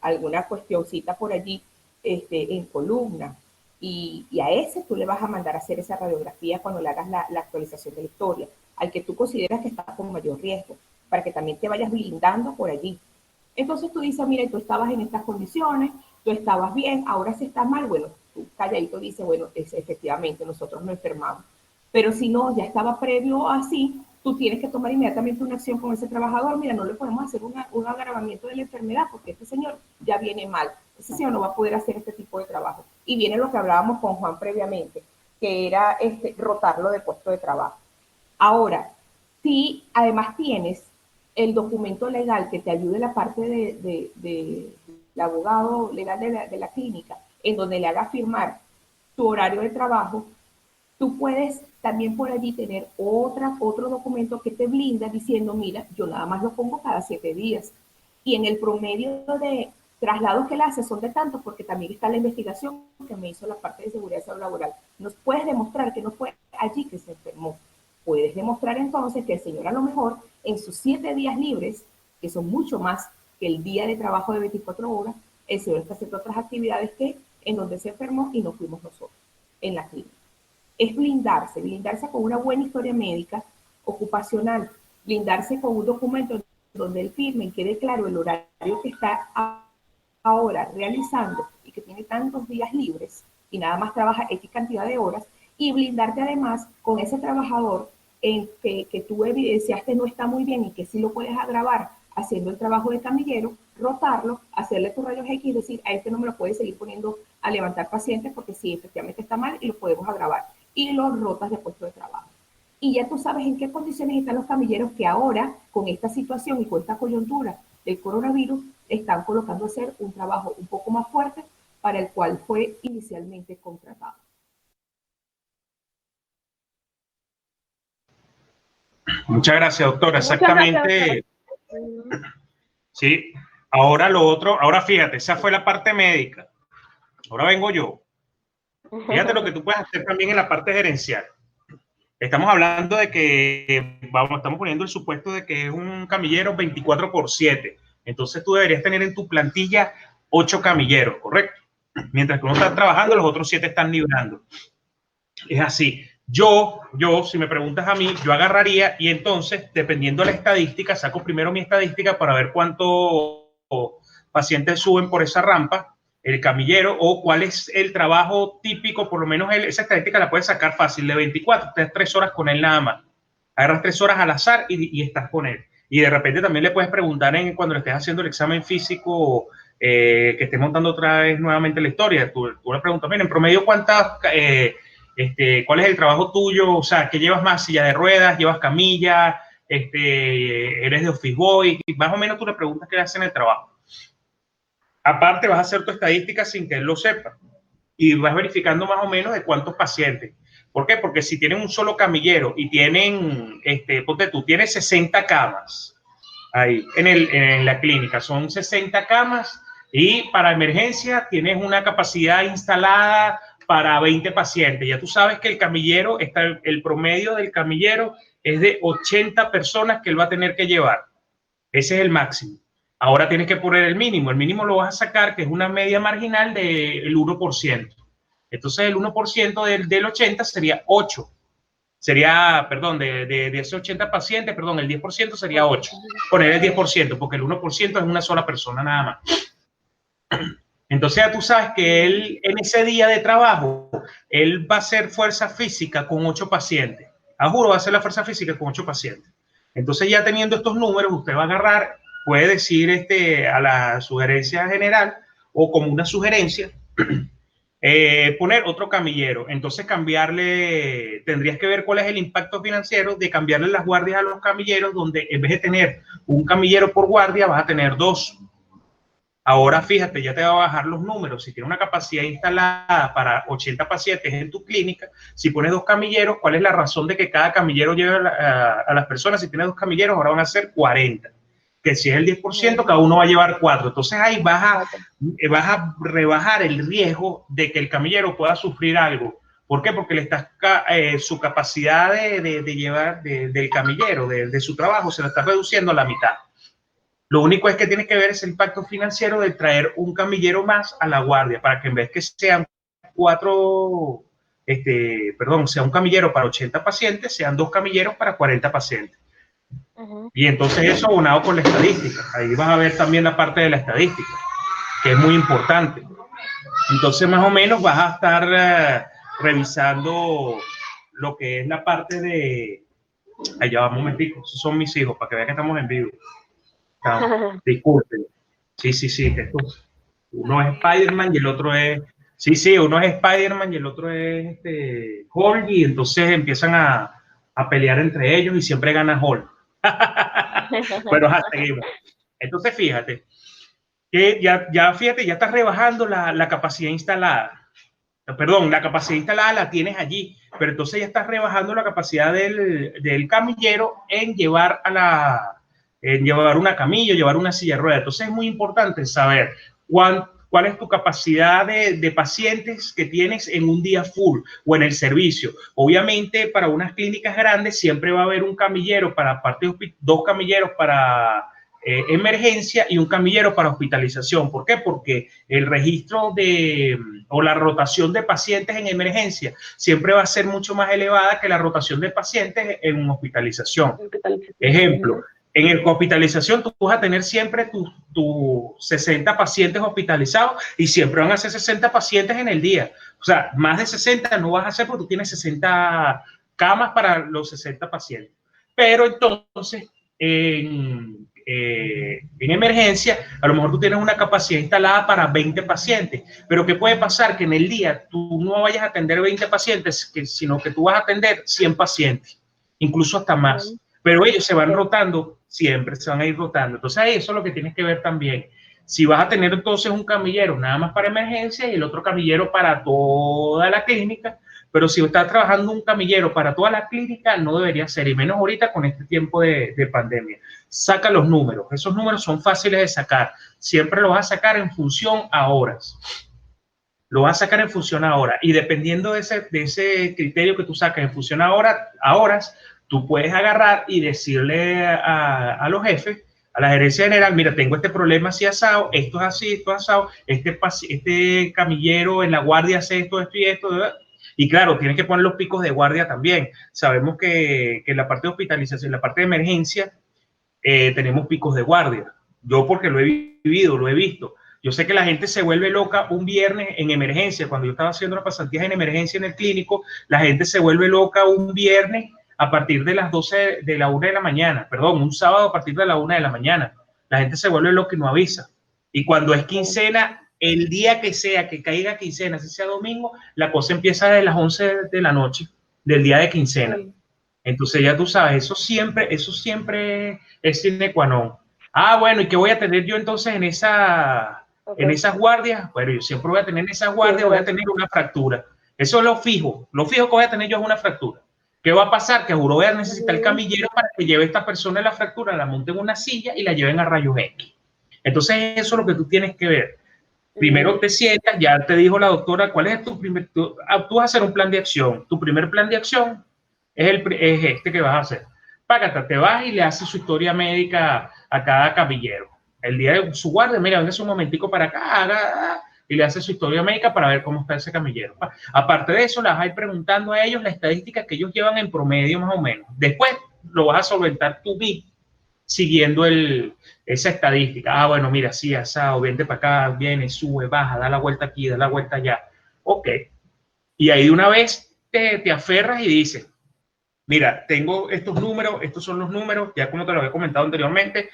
alguna cuestioncita por allí en columna, y a ese tú le vas a mandar a hacer esa radiografía cuando le hagas la actualización de la historia, al que tú consideras que está con mayor riesgo, para que también te vayas blindando por allí. Entonces tú dices, mira, tú estabas en estas condiciones, tú estabas bien, ahora si estás mal, bueno, tú calladito dices, bueno, efectivamente nosotros no enfermamos. Pero si no, ya estaba previo así, tú tienes que tomar inmediatamente una acción con ese trabajador. Mira, no le podemos hacer un agravamiento de la enfermedad porque este señor ya viene mal. Ese señor no va a poder hacer este tipo de trabajo. Y viene lo que hablábamos con Juan previamente, que era rotarlo de puesto de trabajo. Ahora, si además tienes el documento legal que te ayude la parte del abogado legal de la clínica, en donde le haga firmar tu horario de trabajo, tú puedes también por allí tener otro documento que te blinda diciendo, mira, yo nada más lo pongo cada 7 días. Y en el promedio de traslados que él hace son de tanto, porque también está la investigación que me hizo la parte de seguridad y salud laboral. Nos puedes demostrar que no fue allí que se enfermó. Puedes demostrar entonces que el señor a lo mejor en sus 7 días libres, que son mucho más que el día de trabajo de 24 horas, el señor está haciendo otras actividades que en donde se enfermó y no fuimos nosotros, en la clínica. Es blindarse con una buena historia médica ocupacional, blindarse con un documento donde él firme y quede claro el horario que está ahora realizando y que tiene tantos días libres y nada más trabaja X cantidad de horas, y blindarte además con ese trabajador en que tú evidenciaste no está muy bien y que sí lo puedes agravar haciendo el trabajo de camillero, rotarlo, hacerle tus rayos X y decir, a este no me lo puedes seguir poniendo a levantar pacientes porque sí, efectivamente está mal y lo podemos agravar. Y lo rotas de puesto de trabajo. Y ya tú sabes en qué condiciones están los camilleros que ahora, con esta situación y con esta coyuntura del coronavirus, están colocando a hacer un trabajo un poco más fuerte para el cual fue inicialmente contratado. Muchas gracias, doctora. Exactamente. Sí. Ahora lo otro, ahora fíjate, esa fue la parte médica. Ahora vengo yo. Fíjate lo que tú puedes hacer también en la parte gerencial. Estamos hablando de que, estamos poniendo el supuesto de que es un camillero 24/7. Entonces tú deberías tener en tu plantilla 8 camilleros, ¿correcto? Mientras que uno está trabajando, los otros 7 están librando. Es así. Yo, si me preguntas a mí, yo agarraría y entonces, dependiendo de la estadística, saco primero mi estadística para ver cuántos pacientes suben por esa rampa, el camillero, o cuál es el trabajo típico, por lo menos esa estadística la puedes sacar fácil, de 24, estás 3 horas con él nada más. Agarras 3 horas al azar y estás con él. Y de repente también le puedes preguntar cuando le estés haciendo el examen físico, que estés montando otra vez nuevamente la historia. Tú le preguntas, mira, en promedio, ¿cuántas... ¿cuál es el trabajo tuyo? O sea, ¿qué llevas más? ¿Silla de ruedas? ¿Llevas camilla? ¿Eres de office boy? Más o menos tú le preguntas qué hacen el trabajo. Aparte, vas a hacer tu estadística sin que él lo sepa y vas verificando más o menos de cuántos pacientes. ¿Por qué? Porque si tienen un solo camillero y tienen, ponte tú, tienes 60 camas ahí en la clínica, son 60 camas y para emergencia tienes una capacidad instalada para 20 pacientes. Ya tú sabes que el camillero, el promedio del camillero es de 80 personas que él va a tener que llevar. Ese es el máximo. Ahora tienes que poner el mínimo. El mínimo lo vas a sacar, que es una media marginal del 1%. Entonces el 1% del 80 sería 8. Sería, perdón, de esos 80 pacientes, perdón, el 10% sería 8. Poner el 10%, porque el 1% es una sola persona nada más. Entonces ya tú sabes que él, en ese día de trabajo, él va a hacer fuerza física con 8 pacientes. A juro, va a hacer la fuerza física con 8 pacientes. Entonces ya teniendo estos números, usted va a agarrar, puede decir a la sugerencia general o como una sugerencia, poner otro camillero. Entonces tendrías que ver cuál es el impacto financiero de cambiarle las guardias a los camilleros, donde en vez de tener un camillero por guardia, vas a tener 2. Ahora fíjate, ya te va a bajar los números. Si tienes una capacidad instalada para 80 pacientes en tu clínica, si pones 2 camilleros, ¿cuál es la razón de que cada camillero lleve a las personas? Si tienes 2 camilleros, ahora van a ser 40. Que si es el 10%, cada uno va a llevar 4. Entonces ahí vas a rebajar el riesgo de que el camillero pueda sufrir algo. ¿Por qué? Porque le estás, su capacidad de llevar del camillero, de su trabajo, se la está reduciendo a la mitad. Lo único es que tienes que ver ese impacto financiero de traer un camillero más a la guardia, para que en vez que sean 4, sea un camillero para 80 pacientes, sean 2 camilleros para 40 pacientes. Y entonces eso abonado con la estadística. Ahí vas a ver también la parte de la estadística, que es muy importante. Entonces más o menos vas a estar revisando lo que es la parte de... Allá va un momentico, esos son mis hijos, para que vean que estamos en vivo. Disculpen. Sí. Uno es Spider-Man y el otro es... Sí, uno es Spider-Man y el otro es Hulk, y entonces empiezan a pelear entre ellos y siempre gana Hulk. Bueno, seguimos. Entonces fíjate que ya estás rebajando la capacidad instalada. Perdón, la capacidad instalada la tienes allí, pero entonces ya estás rebajando la capacidad del camillero en llevar una camilla, llevar una silla de ruedas. Entonces es muy importante saber cuál es tu capacidad de pacientes que tienes en un día full o en el servicio. Obviamente, para unas clínicas grandes siempre va a haber un camillero para dos camilleros para emergencia y un camillero para hospitalización. ¿Por qué? Porque el registro o la rotación de pacientes en emergencia siempre va a ser mucho más elevada que la rotación de pacientes en hospitalización. Ejemplo, en hospitalización tú vas a tener siempre tus 60 pacientes hospitalizados y siempre van a ser 60 pacientes en el día. O sea, más de 60 no vas a hacer porque tú tienes 60 camas para los 60 pacientes. Pero entonces, en emergencia, a lo mejor tú tienes una capacidad instalada para 20 pacientes. Pero ¿qué puede pasar? Que en el día tú no vayas a atender 20 pacientes, sino que tú vas a atender 100 pacientes, incluso hasta más. Pero ellos se van rotando, siempre se van a ir rotando. Entonces eso es lo que tienes que ver también. Si vas a tener entonces un camillero nada más para emergencia y el otro camillero para toda la clínica, pero si estás trabajando un camillero para toda la clínica, no debería ser, y menos ahorita con este tiempo de pandemia. Saca los números. Esos números son fáciles de sacar. Siempre los vas a sacar en función a horas. Lo vas a sacar en función a horas. Y dependiendo de ese criterio que tú sacas en función a horas, tú puedes agarrar y decirle a los jefes, a la gerencia general, mira, tengo este problema así asado, esto es así, esto es asado, este camillero en la guardia hace esto y esto. Y claro, tienen que poner los picos de guardia también. Sabemos que en la parte de hospitalización, en la parte de emergencia, tenemos picos de guardia. Yo porque lo he vivido, lo he visto. Yo sé que la gente se vuelve loca un viernes en emergencia. Cuando yo estaba haciendo las pasantías en emergencia en el clínico, la gente se vuelve loca un viernes a partir de las 12 de la 1 de la mañana. Perdón, un sábado a partir de la 1 de la mañana. La gente se vuelve loca y no avisa. Y cuando es quincena, el día que sea, que caiga quincena, si sea domingo, la cosa empieza desde las 11 de la noche del día de quincena. Entonces ya tú sabes, eso siempre es sine qua non. Ah, bueno, ¿y qué voy a tener yo entonces en esas guardias? Bueno, yo siempre voy a tener en esas guardias, voy a tener una fractura. Eso es lo fijo que voy a tener yo es una fractura. ¿Qué va a pasar? Que juro voy a necesitar el camillero para que lleve a esta persona la fractura, la monte en una silla y la lleven a rayos X. Entonces eso es lo que tú tienes que ver. Primero te sientas, ya te dijo la doctora, ¿cuál es tú vas a hacer un plan de acción. Tu primer plan de acción es este que vas a hacer. Págate, te vas y le haces su historia médica a cada camillero. El día de su guardia, mira, venga un momentico para acá, y le hace su historia médica para ver cómo está ese camillero. Aparte de eso, le vas a ir preguntando a ellos la estadística que ellos llevan en promedio más o menos. Después lo vas a solventar tú mismo, siguiendo esa estadística. Bueno, mira, sí, asado, vente para acá, viene, sube, baja, da la vuelta aquí, da la vuelta allá. Ok. Y ahí de una vez te aferras y dices, mira, tengo estos números, estos son los números, ya como te lo había comentado anteriormente,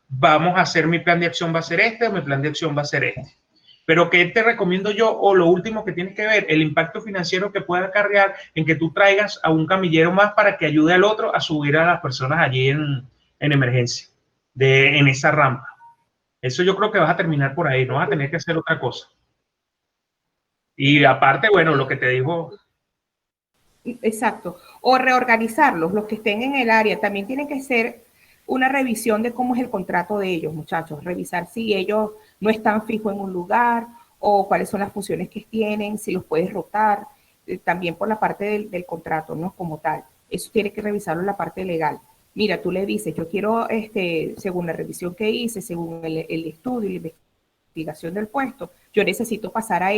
vamos a hacer, mi plan de acción va a ser este, o mi plan de acción va a ser este. Pero ¿qué te recomiendo yo? O lo último que tienes que ver, el impacto financiero que pueda acarrear en que tú traigas a un camillero más para que ayude al otro a subir a las personas allí en emergencia, en esa rampa. Eso yo creo que vas a terminar por ahí, no vas a tener que hacer otra cosa. Y aparte, bueno, lo que te digo... Exacto. O reorganizarlos, los que estén en el área. También tienen que ser una revisión de cómo es el contrato de ellos, muchachos. Revisar si ellos no están fijos en un lugar o cuáles son las funciones que tienen, si los puedes rotar. También por la parte del contrato, ¿no? Como tal. Eso tiene que revisarlo en la parte legal. Mira, tú le dices, yo quiero, según la revisión que hice, según el estudio y la investigación del puesto, yo necesito pasar a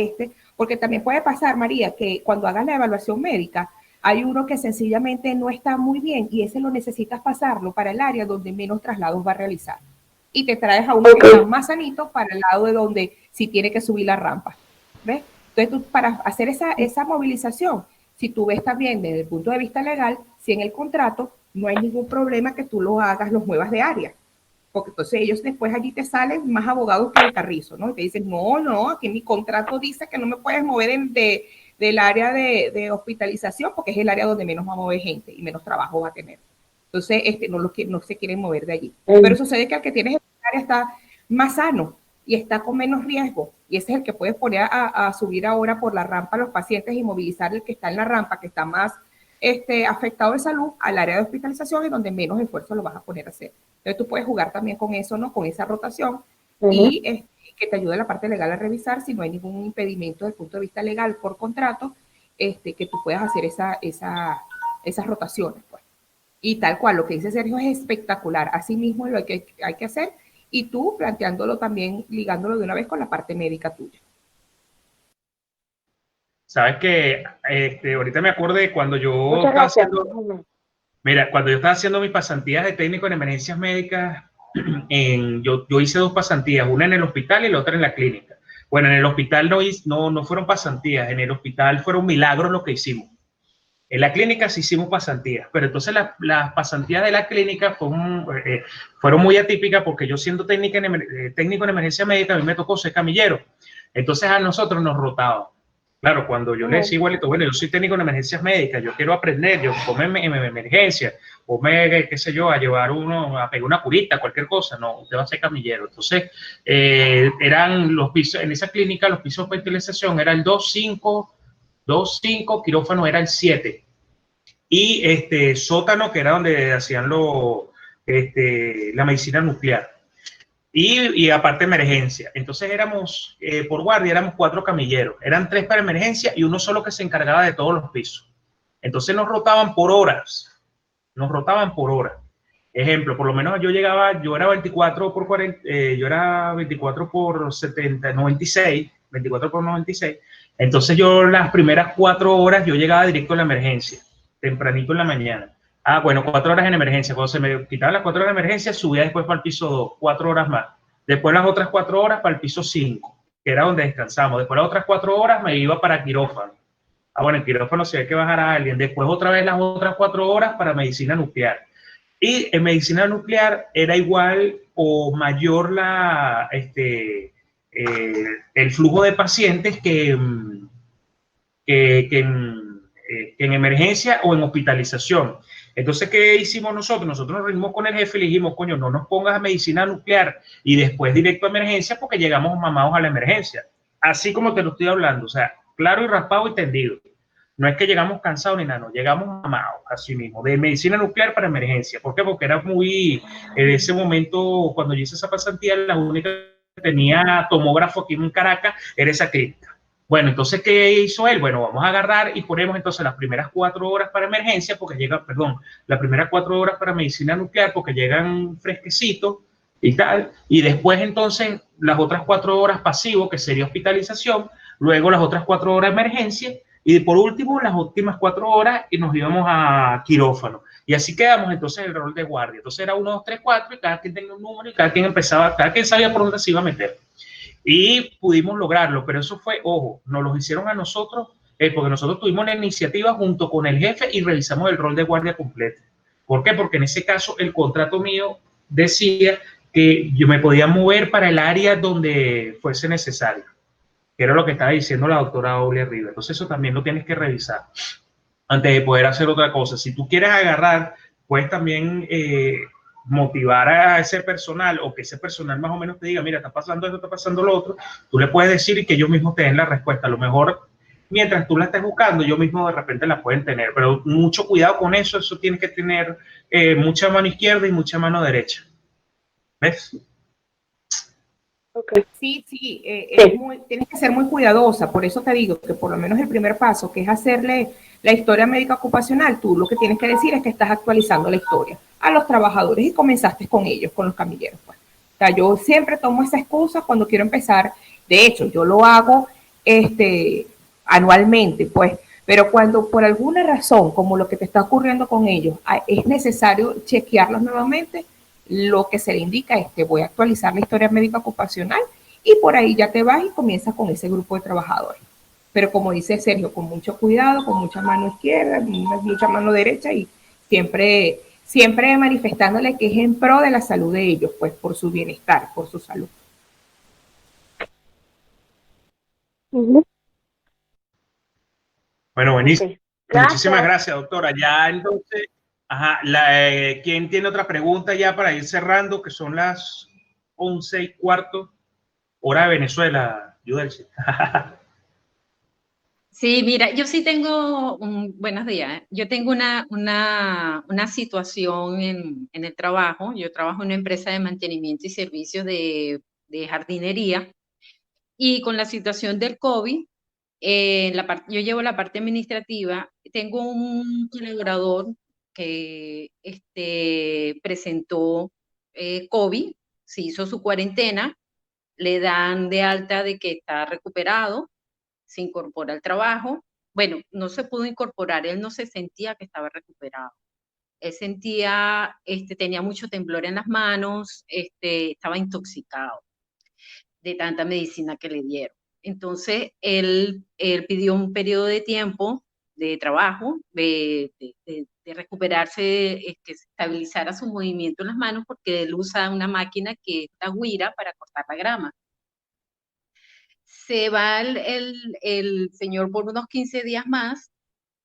porque también puede pasar, María, que cuando hagas la evaluación médica, hay uno que sencillamente no está muy bien y ese lo necesitas pasarlo para el área donde menos traslados va a realizar. Y te traes a uno que está más sanito para el lado de donde sí tiene que subir la rampa. ¿Ves? Entonces, tú, para hacer esa movilización, si tú ves también desde el punto de vista legal, si en el contrato no hay ningún problema que tú lo hagas, los muevas de área. Porque entonces ellos después allí te salen más abogados que el carrizo, ¿no? Y te dicen, no, aquí mi contrato dice que no me puedes mover del área de hospitalización porque es el área donde menos va a mover gente y menos trabajo va a tener. Entonces, no se quieren mover de allí. Pero sucede que el que tienes en el área está más sano y está con menos riesgo. Y ese es el que puedes poner a subir ahora por la rampa a los pacientes y movilizar el que está en la rampa, que está más afectado de salud, al área de hospitalización y donde menos esfuerzo lo vas a poner a hacer. Entonces tú puedes jugar también con eso, ¿no? Con esa rotación y que te ayude la parte legal a revisar si no hay ningún impedimento desde el punto de vista legal por contrato, que tú puedas hacer esas rotaciones, pues. Y tal cual, lo que dice Sergio es espectacular. Así mismo lo que hay que hacer y tú planteándolo también, ligándolo de una vez con la parte médica tuya. Sabes que ahorita me acordé cuando yo estaba haciendo, cuando yo estaba haciendo mis pasantías de técnico en emergencias médicas, yo hice 2 pasantías, una en el hospital y la otra en la clínica. Bueno, en el hospital no fueron pasantías, en el hospital fueron milagros lo que hicimos. En la clínica sí hicimos pasantías, pero entonces las pasantías de la clínica fueron muy atípicas porque yo siendo técnico en emergencia médica, a mí me tocó ser camillero. Entonces a nosotros nos rotaban. Claro, cuando yo le decía igualito, bueno, yo soy técnico en emergencias médicas, yo quiero aprender, yo ponme en emergencia, ponme, qué sé yo, a llevar a pegar una curita, cualquier cosa, no, usted va a ser camillero. Entonces, eran los pisos, en esa clínica, los pisos de hospitalización era el 2-5, quirófano era el 7. Y sótano, que era donde hacían la medicina nuclear. Y aparte emergencia. Entonces por guardia éramos 4 camilleros. Eran 3 para emergencia y uno solo que se encargaba de todos los pisos. Entonces nos rotaban por horas. Ejemplo, por lo menos yo era 24 por 40, yo era 24 por 70, 96, 24 por 96. Entonces yo las primeras 4 horas yo llegaba directo a la emergencia, tempranito en la mañana. Bueno, 4 horas en emergencia. Cuando se me quitaban las 4 horas de emergencia, subía después para el piso 2, 4 horas más. Después las otras 4 horas para el piso 5, que era donde descansamos. Después las otras 4 horas me iba para quirófano. Bueno, en quirófano se ve que bajar a alguien. Después otra vez las otras 4 horas para medicina nuclear. Y en medicina nuclear era igual o mayor el flujo de pacientes que en emergencia o en hospitalización. Entonces, ¿qué hicimos nosotros? Nosotros nos reunimos con el jefe y le dijimos, coño, no nos pongas a medicina nuclear y después directo a emergencia porque llegamos mamados a la emergencia. Así como te lo estoy hablando, o sea, claro y raspado y tendido. No es que llegamos cansados ni nada, no, llegamos mamados, así mismo, de medicina nuclear para emergencia. ¿Por qué? Porque era en ese momento, cuando yo hice esa pasantía, la única que tenía tomógrafo aquí en Caracas era esa clínica. Bueno, entonces, ¿qué hizo él? Bueno, vamos a agarrar y ponemos entonces las primeras 4 horas para emergencia, las primeras 4 horas para medicina nuclear, porque llegan fresquecitos, y tal. Y después entonces las otras 4 horas pasivo, que sería hospitalización, luego las otras 4 horas emergencia, y por último las últimas 4 horas y nos íbamos a quirófano. Y así quedamos entonces el rol de guardia. Entonces era 1, 2, 3, 4 y cada quien tenía un número y cada quien empezaba, cada quien sabía por dónde se iba a meter. Y pudimos lograrlo, pero eso fue, ojo, nos lo hicieron a nosotros, porque nosotros tuvimos la iniciativa junto con el jefe y revisamos el rol de guardia completo. ¿Por qué? Porque en ese caso el contrato mío decía que yo me podía mover para el área donde fuese necesario, que era lo que estaba diciendo la doctora Olia Riva. Entonces eso también lo tienes que revisar antes de poder hacer otra cosa. Si tú quieres agarrar, puedes también motivar a ese personal, o que ese personal más o menos te diga, mira, está pasando esto, está pasando lo otro. Tú le puedes decir y que ellos mismos te den la respuesta. A lo mejor mientras tú la estés buscando, ellos mismos de repente la pueden tener, pero mucho cuidado con eso. Eso tienes que tener mucha mano izquierda y mucha mano derecha. ¿Ves? Okay. Sí, tienes que ser muy cuidadosa, por eso te digo que por lo menos el primer paso, que es hacerle la historia médica ocupacional, tú lo que tienes que decir es que estás actualizando la historia a los trabajadores y comenzaste con ellos, con los camilleros. Pues. O sea, yo siempre tomo esa excusa cuando quiero empezar, de hecho, yo lo hago anualmente, pues, pero cuando por alguna razón, como lo que te está ocurriendo con ellos, es necesario chequearlos nuevamente, lo que se le indica es que voy a actualizar la historia médica ocupacional y por ahí ya te vas y comienzas con ese grupo de trabajadores. Pero como dice Sergio, con mucho cuidado, con mucha mano izquierda, mucha mano derecha y siempre manifestándole que es en pro de la salud de ellos, pues por su bienestar, por su salud. Bueno, buenísimo. Okay. Gracias. Muchísimas gracias, doctora. Ya entonces, ¿quién tiene otra pregunta ya para ir cerrando? Que son las 11:15, hora de Venezuela, Yudelsi. Sí, mira, yo sí tengo, buenos días, yo tengo una situación en el trabajo. Yo trabajo en una empresa de mantenimiento y servicios de jardinería, y con la situación del COVID, yo llevo la parte administrativa. Tengo un colaborador que presentó COVID, se hizo su cuarentena, le dan de alta de que está recuperado, se incorpora al trabajo. Bueno, no se pudo incorporar, él no se sentía que estaba recuperado. Él sentía, tenía mucho temblor en las manos, estaba intoxicado de tanta medicina que le dieron. Entonces, él pidió un periodo de tiempo de trabajo, de recuperarse, que estabilizara su movimiento en las manos, porque él usa una máquina que es la guira para cortar la grama. Se va el señor por unos 15 días más,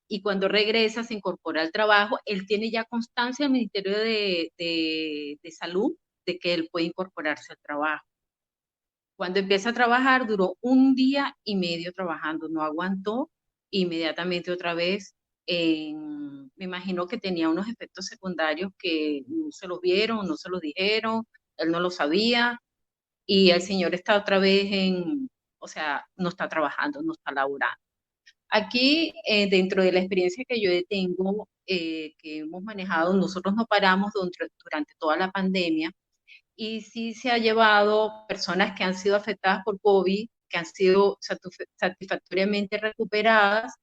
y cuando regresa se incorpora al trabajo. Él tiene ya constancia del Ministerio de Salud de que él puede incorporarse al trabajo. Cuando empieza a trabajar, duró 1 día y medio trabajando, no aguantó, inmediatamente otra vez, me imagino que tenía unos efectos secundarios que no se los vieron, no se los dijeron, él no lo sabía, y el señor está otra vez o sea, no está trabajando, no está laborando. Aquí, dentro de la experiencia que yo tengo, que hemos manejado, nosotros no paramos durante toda la pandemia, y sí se ha llevado personas que han sido afectadas por COVID, que han sido satisfactoriamente recuperadas,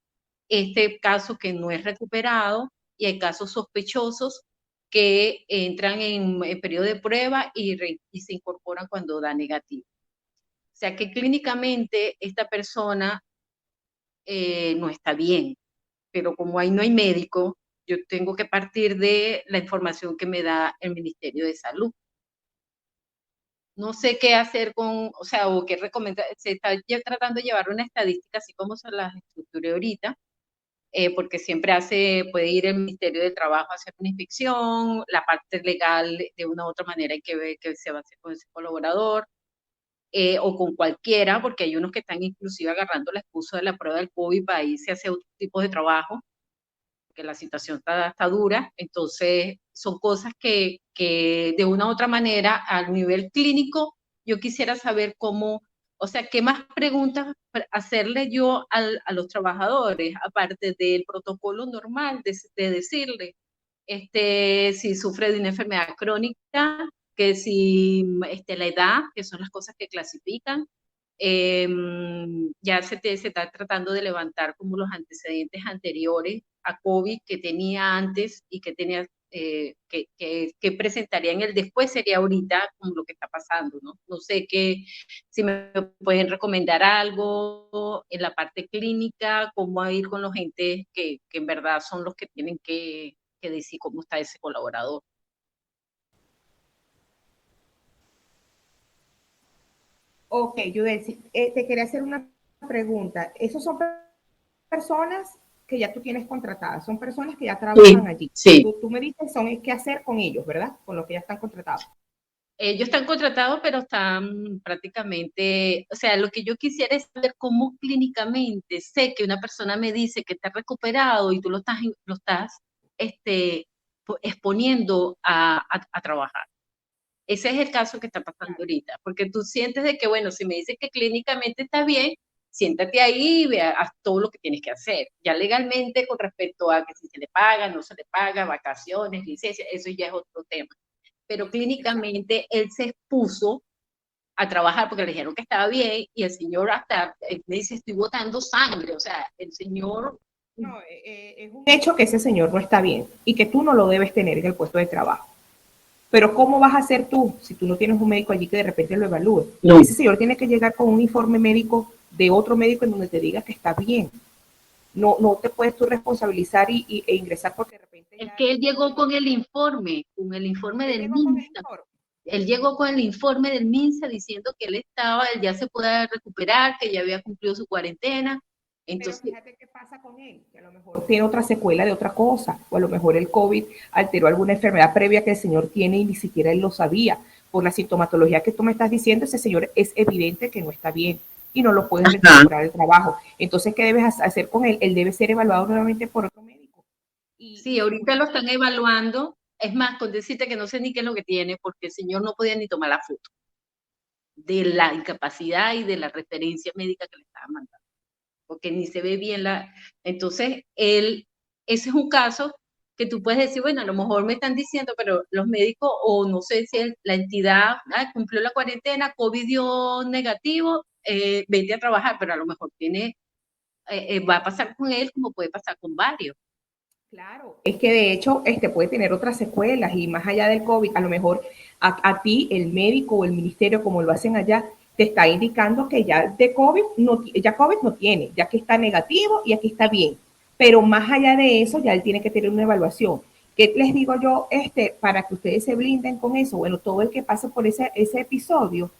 este caso que no es recuperado, y hay casos sospechosos que entran en periodo de prueba y se incorporan cuando da negativo. O sea que clínicamente esta persona no está bien, pero como ahí no hay médico, yo tengo que partir de la información que me da el Ministerio de Salud. No sé qué hacer o sea, o qué recomendar. Se está ya tratando de llevar una estadística, así como se las estructuré ahorita, porque siempre puede ir el Ministerio de Trabajo a hacer una inspección, la parte legal de una u otra manera hay que ver qué se va a hacer con ese colaborador, o con cualquiera, porque hay unos que están inclusive agarrando la excusa de la prueba del COVID para irse a hacer otro tipo de trabajo, porque la situación está dura. Entonces, son cosas que de una u otra manera, a nivel clínico, yo quisiera saber cómo, o sea, qué más preguntas hacerle yo a los trabajadores, aparte del protocolo normal de decirle, si sufre de una enfermedad crónica, que si la edad, que son las cosas que clasifican, ya se está tratando de levantar como los antecedentes anteriores a COVID que tenía antes y que tenía que presentaría en el después, sería ahorita con lo que está pasando, ¿no? No sé si me pueden recomendar algo en la parte clínica, cómo ir con los entes que en verdad son los que tienen que decir cómo está ese colaborador. Ok, Yudel, te quería hacer una pregunta. ¿Esos son personas que ya tú tienes contratadas? Son personas que ya trabajan allí. Sí. Tú me dices qué hacer con ellos, ¿verdad? Con los que ya están contratados. Ellos están contratados, pero están prácticamente, o sea, lo que yo quisiera es saber cómo clínicamente sé que una persona me dice que está recuperado y tú lo estás exponiendo a trabajar. Ese es el caso que está pasando ahorita, porque tú sientes de que, bueno, si me dices que clínicamente está bien, siéntate ahí y vea, haz todo lo que tienes que hacer. Ya legalmente, con respecto a que si se le paga, no se le paga, vacaciones, licencias, eso ya es otro tema. Pero clínicamente él se expuso a trabajar porque le dijeron que estaba bien y el señor hasta me dice, estoy botando sangre. O sea, el señor... No, es un hecho que ese señor no está bien y que tú no lo debes tener en el puesto de trabajo. Pero ¿cómo vas a hacer tú si tú no tienes un médico allí que de repente lo evalúe? No. Ese señor tiene que llegar con un informe médico de otro médico en donde te diga que está bien. No te puedes tú responsabilizar e ingresar porque de repente... Es que él llegó con el informe del MINSA. Él llegó con el informe del MINSA diciendo que él ya se puede recuperar, que ya había cumplido su cuarentena. Entonces, pero fíjate qué pasa con él, que a lo mejor tiene otra secuela de otra cosa, o a lo mejor el COVID alteró alguna enfermedad previa que el señor tiene y ni siquiera él lo sabía. Por la sintomatología que tú me estás diciendo, ese señor es evidente que no está bien y no lo puedes reincorporar al trabajo. Entonces, ¿qué debes hacer con él? Él debe ser evaluado nuevamente por otro médico. Sí, ahorita lo están evaluando. Es más, con decirte que no sé ni qué es lo que tiene, porque el señor no podía ni tomar la foto de la incapacidad y de la referencia médica que le estaban mandando, porque ni se ve bien Entonces, ese es un caso que tú puedes decir, bueno, a lo mejor me están diciendo, pero los médicos, o no sé si la entidad cumplió la cuarentena, COVID dio negativo, vete a trabajar, pero a lo mejor va a pasar con él como puede pasar con varios. Claro, es que de hecho puede tener otras secuelas y más allá del COVID, a lo mejor a ti el médico o el ministerio, como lo hacen allá, te está indicando que ya de COVID ya COVID no tiene, ya que está negativo y aquí está bien. Pero más allá de eso, ya él tiene que tener una evaluación. ¿Qué les digo yo para que ustedes se blinden con eso? Bueno, todo el que pase por ese episodio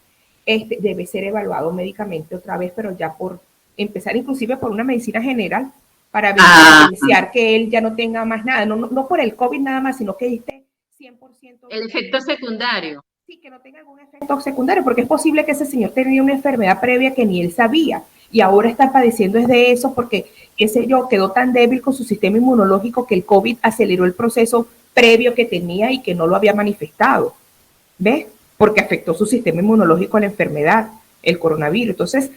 debe ser evaluado médicamente otra vez, pero ya por empezar inclusive por una medicina general, para evidenciar que él ya no tenga más nada, no por el COVID nada más, sino que esté 100%... El efecto secundario. Sí, que no tenga algún efecto secundario, porque es posible que ese señor tenía una enfermedad previa que ni él sabía, y ahora está padeciendo desde eso porque, qué sé yo, quedó tan débil con su sistema inmunológico que el COVID aceleró el proceso previo que tenía y que no lo había manifestado, ¿ves? Porque afectó su sistema inmunológico a la enfermedad, el coronavirus. Entonces,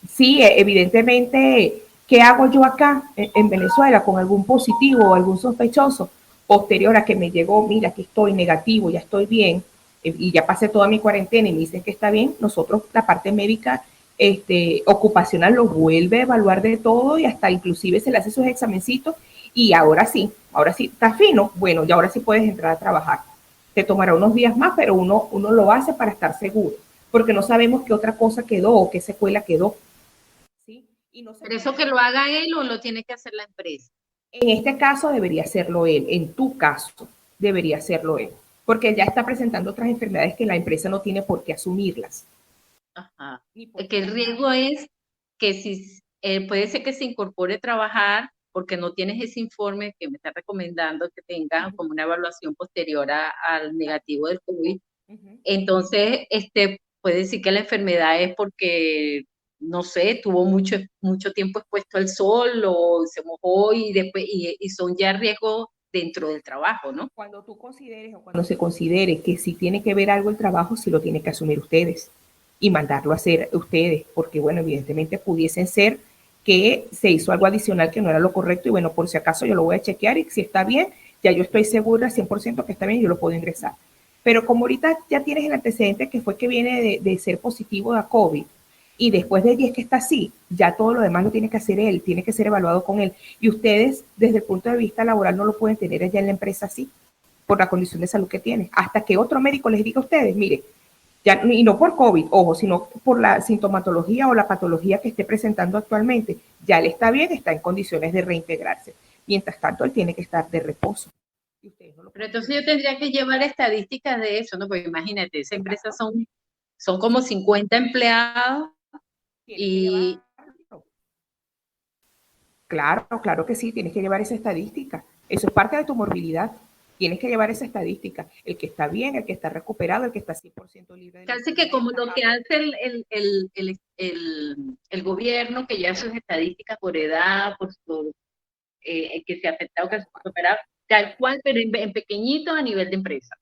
sí, evidentemente... ¿Qué hago yo acá en Venezuela con algún positivo o algún sospechoso posterior a que me llegó, mira, que estoy negativo, ya estoy bien y ya pasé toda mi cuarentena y me dicen que está bien? Nosotros, la parte médica ocupacional, lo vuelve a evaluar de todo y hasta inclusive se le hace sus examencitos y ahora sí, está fino, bueno, y ahora sí puedes entrar a trabajar. Te tomará unos días más, pero uno lo hace para estar seguro, porque no sabemos qué otra cosa quedó o qué secuela quedó. ¿Pero eso que lo haga él o lo tiene que hacer la empresa? En este caso debería hacerlo él, en tu caso debería hacerlo él, porque él ya está presentando otras enfermedades que la empresa no tiene por qué asumirlas. Ajá. Que el riesgo es que si puede ser que se incorpore a trabajar porque no tienes ese informe que me está recomendando que tenga como una evaluación posterior al negativo del COVID. Entonces, puede decir que la enfermedad es porque no sé, tuvo mucho tiempo expuesto al sol o se mojó y después y son ya riesgos dentro del trabajo, ¿no? Cuando tú consideres o cuando se considere que si tiene que ver algo el trabajo, sí lo tiene que asumir ustedes y mandarlo a hacer ustedes, porque bueno, evidentemente pudiesen ser que se hizo algo adicional que no era lo correcto y bueno, por si acaso yo lo voy a chequear y si está bien, ya yo estoy segura 100% que está bien y yo lo puedo ingresar. Pero como ahorita ya tienes el antecedente que fue que viene de ser positivo a COVID, y después de 10 que está así, ya todo lo demás lo tiene que hacer él, tiene que ser evaluado con él. Y ustedes, desde el punto de vista laboral, no lo pueden tener allá en la empresa así, por la condición de salud que tiene. Hasta que otro médico les diga a ustedes, mire, ya, y no por COVID, ojo, sino por la sintomatología o la patología que esté presentando actualmente, ya él está bien, está en condiciones de reintegrarse. Mientras tanto, él tiene que estar de reposo. Y ustedes no lo Pero entonces yo tendría que llevar estadísticas de eso, ¿no? Porque imagínate, esa empresa son como 50 empleados y... Claro, claro que sí, tienes que llevar esa estadística. Eso es parte de tu morbilidad. Tienes que llevar esa estadística. El que está bien, el que está recuperado, el que está 100% libre de Casi que como lo que hace el gobierno, que ya sus estadísticas por edad, por que se ha afectado, que se ha superado, tal cual, pero en pequeñito a nivel de empresa.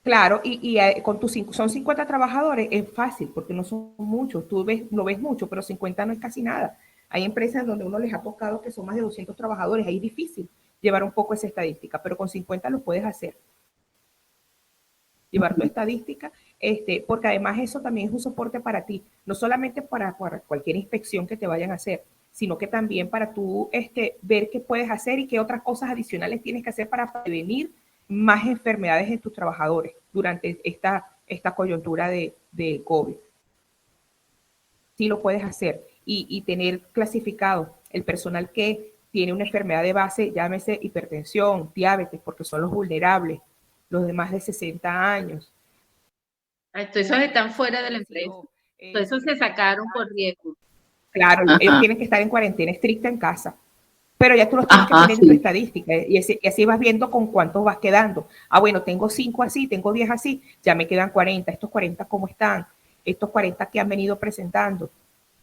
Claro, y con son 50 trabajadores, es fácil, porque no son muchos. Tú lo ves mucho, pero 50 no es casi nada. Hay empresas donde uno les ha tocado que son más de 200 trabajadores, ahí es difícil llevar un poco esa estadística, pero con 50 lo puedes hacer. Llevar tu estadística, porque además eso también es un soporte para ti, no solamente para cualquier inspección que te vayan a hacer, sino que también para tú ver qué puedes hacer y qué otras cosas adicionales tienes que hacer para prevenir más enfermedades en tus trabajadores durante esta coyuntura de COVID. Sí lo puedes hacer y tener clasificado el personal que tiene una enfermedad de base, llámese hipertensión, diabetes, porque son los vulnerables, los de más de 60 años. Entonces esos están fuera de la empresa. Entonces esos se sacaron por riesgo. Claro, ellos tienen que estar en cuarentena estricta en casa. Pero ya tú los tienes que tener en tu estadística y así vas viendo con cuántos vas quedando. Ah, bueno, tengo 5 así, tengo 10 así, ya me quedan 40. ¿Estos 40 cómo están? Estos 40 que han venido presentando.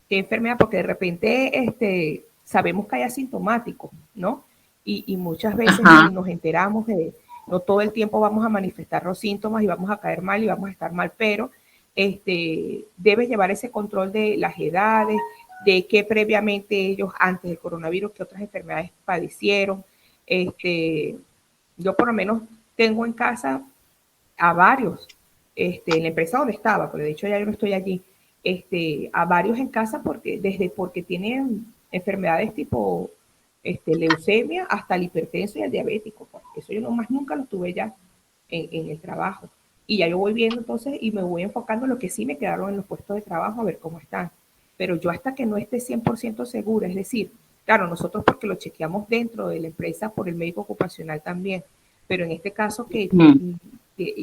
¿Qué enfermedad? Porque de repente sabemos que hay asintomáticos, ¿no? Y muchas veces nos enteramos de, no todo el tiempo vamos a manifestar los síntomas y vamos a caer mal y vamos a estar mal, pero debes llevar ese control de las edades, de que previamente ellos, antes del coronavirus, que otras enfermedades padecieron. Yo por lo menos tengo en casa a varios, en la empresa donde estaba, porque de hecho ya yo no estoy allí, a varios en casa porque tienen enfermedades tipo leucemia hasta el hipertenso y el diabético. Pues. Eso yo nomás nunca lo tuve ya en el trabajo. Y ya yo voy viendo entonces y me voy enfocando en lo que sí me quedaron en los puestos de trabajo a ver cómo están. Pero yo hasta que no esté 100% segura, es decir, claro, nosotros porque lo chequeamos dentro de la empresa por el médico ocupacional también, pero en este caso que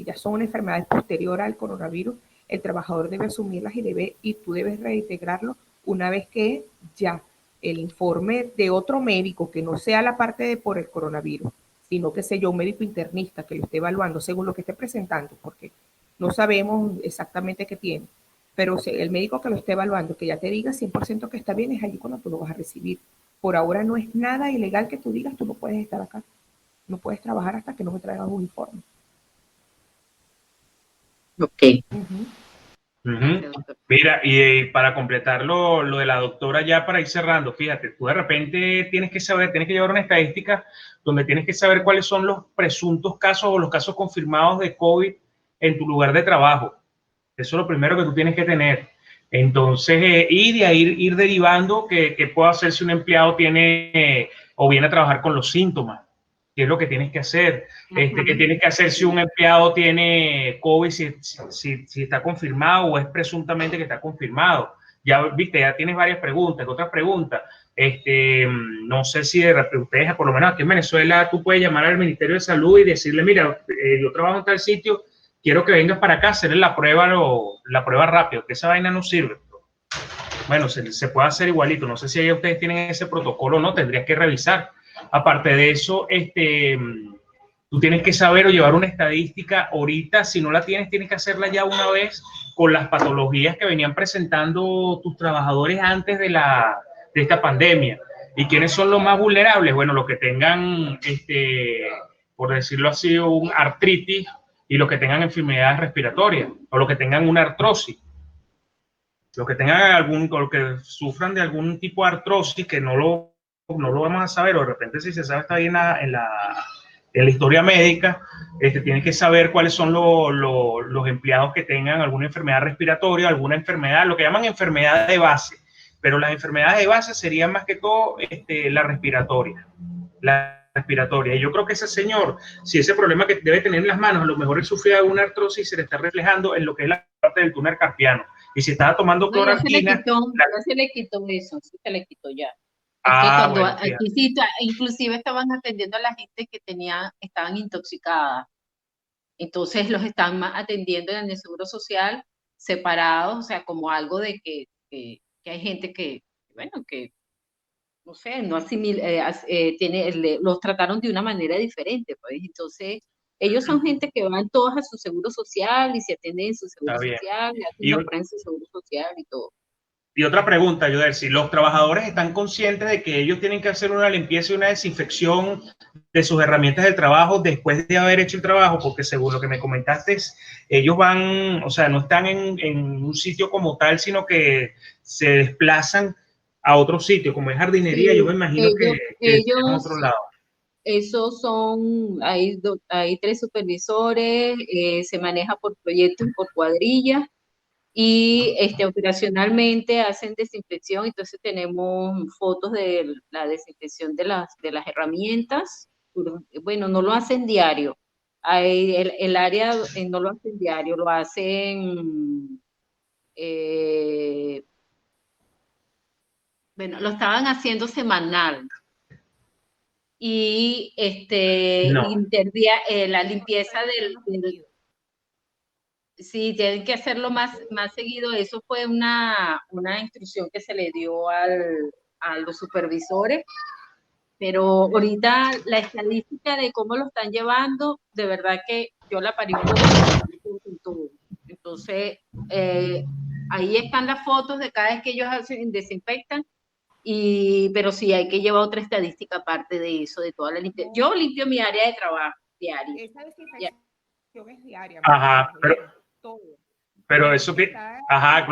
ya son una enfermedad posterior al coronavirus, el trabajador debe asumirlas y tú debes reintegrarlo una vez que ya el informe de otro médico, que no sea la parte de por el coronavirus, sino que sea yo un médico internista que lo esté evaluando según lo que esté presentando, porque no sabemos exactamente qué tiene. Pero el médico que lo esté evaluando, que ya te diga 100% que está bien, es allí cuando tú lo vas a recibir. Por ahora no es nada ilegal que tú digas, tú no puedes estar acá. No puedes trabajar hasta que no me traigas un informe. Ok. Mira, y para completar lo de la doctora, ya para ir cerrando, fíjate, tú de repente tienes que llevar una estadística donde tienes que saber cuáles son los presuntos casos o los casos confirmados de COVID en tu lugar de trabajo. Eso es lo primero que tú tienes que tener. Entonces, y de ahí ir derivando qué puede hacer si un empleado tiene o viene a trabajar con los síntomas. ¿Qué es lo que tienes que hacer? ¿Qué tienes que hacer si un empleado tiene COVID, si está confirmado o es presuntamente que está confirmado? Ya viste, ya tienes varias preguntas. Otra pregunta, no sé si de repente ustedes, por lo menos aquí en Venezuela, tú puedes llamar al Ministerio de Salud y decirle, mira, yo trabajo en tal sitio, quiero que vengas para acá a hacerle la prueba rápido, que esa vaina no sirve. Bueno, se puede hacer igualito. No sé si ahí ustedes tienen ese protocolo o no, tendrías que revisar. Aparte de eso, tú tienes que saber o llevar una estadística ahorita. Si no la tienes, tienes que hacerla ya una vez con las patologías que venían presentando tus trabajadores antes de esta pandemia. ¿Y quiénes son los más vulnerables? Bueno, los que tengan, por decirlo así, un artritis y los que tengan enfermedades respiratorias o los que tengan una artrosis. Los que tengan los que sufran de algún tipo de artrosis que no lo vamos a saber, o de repente si se sabe está ahí en en la historia médica, tienes que saber cuáles son los empleados que tengan alguna enfermedad respiratoria, alguna enfermedad, lo que llaman enfermedad de base, pero las enfermedades de base serían más que todo la respiratoria. Y yo creo que ese señor, si ese problema que debe tener en las manos, a lo mejor él sufrió de una artrosis y se le está reflejando en lo que es la parte del túnel carpiano. Y si estaba tomando clorarquina... Ya se le quitó eso, sí se le quitó ya. Es que cuando bueno, aquí sí, inclusive estaban atendiendo a la gente que estaban intoxicadas. Entonces los están atendiendo en el Seguro Social separados, o sea, como algo de que hay gente que, bueno, que no sé, no los trataron de una manera diferente, pues. Entonces, ellos son gente que van todos a su seguro social y se atienden en su seguro social, y hacen la prueba en su seguro social y todo. Y otra pregunta, Yodersi, ¿los trabajadores están conscientes de que ellos tienen que hacer una limpieza y una desinfección de sus herramientas del trabajo después de haber hecho el trabajo? Porque según lo que me comentaste, ellos van, o sea, no están en un sitio como tal, sino que se desplazan a otro sitio, como es jardinería, sí, yo me imagino que ellos en otro lado. Esos hay 3 supervisores, se maneja por proyectos, por cuadrillas, y operacionalmente hacen desinfección. Entonces tenemos fotos de la desinfección de las herramientas. Bueno, no lo hacen diario. El área no lo hacen diario, lo hacen... bueno, lo estaban haciendo semanal. Y interdía la limpieza del sí, tienen que hacerlo más seguido. Eso fue una instrucción que se le dio a los supervisores, pero ahorita la estadística de cómo lo están llevando, de verdad que yo la parí un poco con todo. Entonces, ahí están las fotos de cada vez que ellos desinfectan, pero sí hay que llevar otra estadística aparte de eso, de toda la limpieza. Yo limpio mi área de trabajo diaria. Esa desinfección es diaria. Ajá, todo. Pero eso que... Ajá,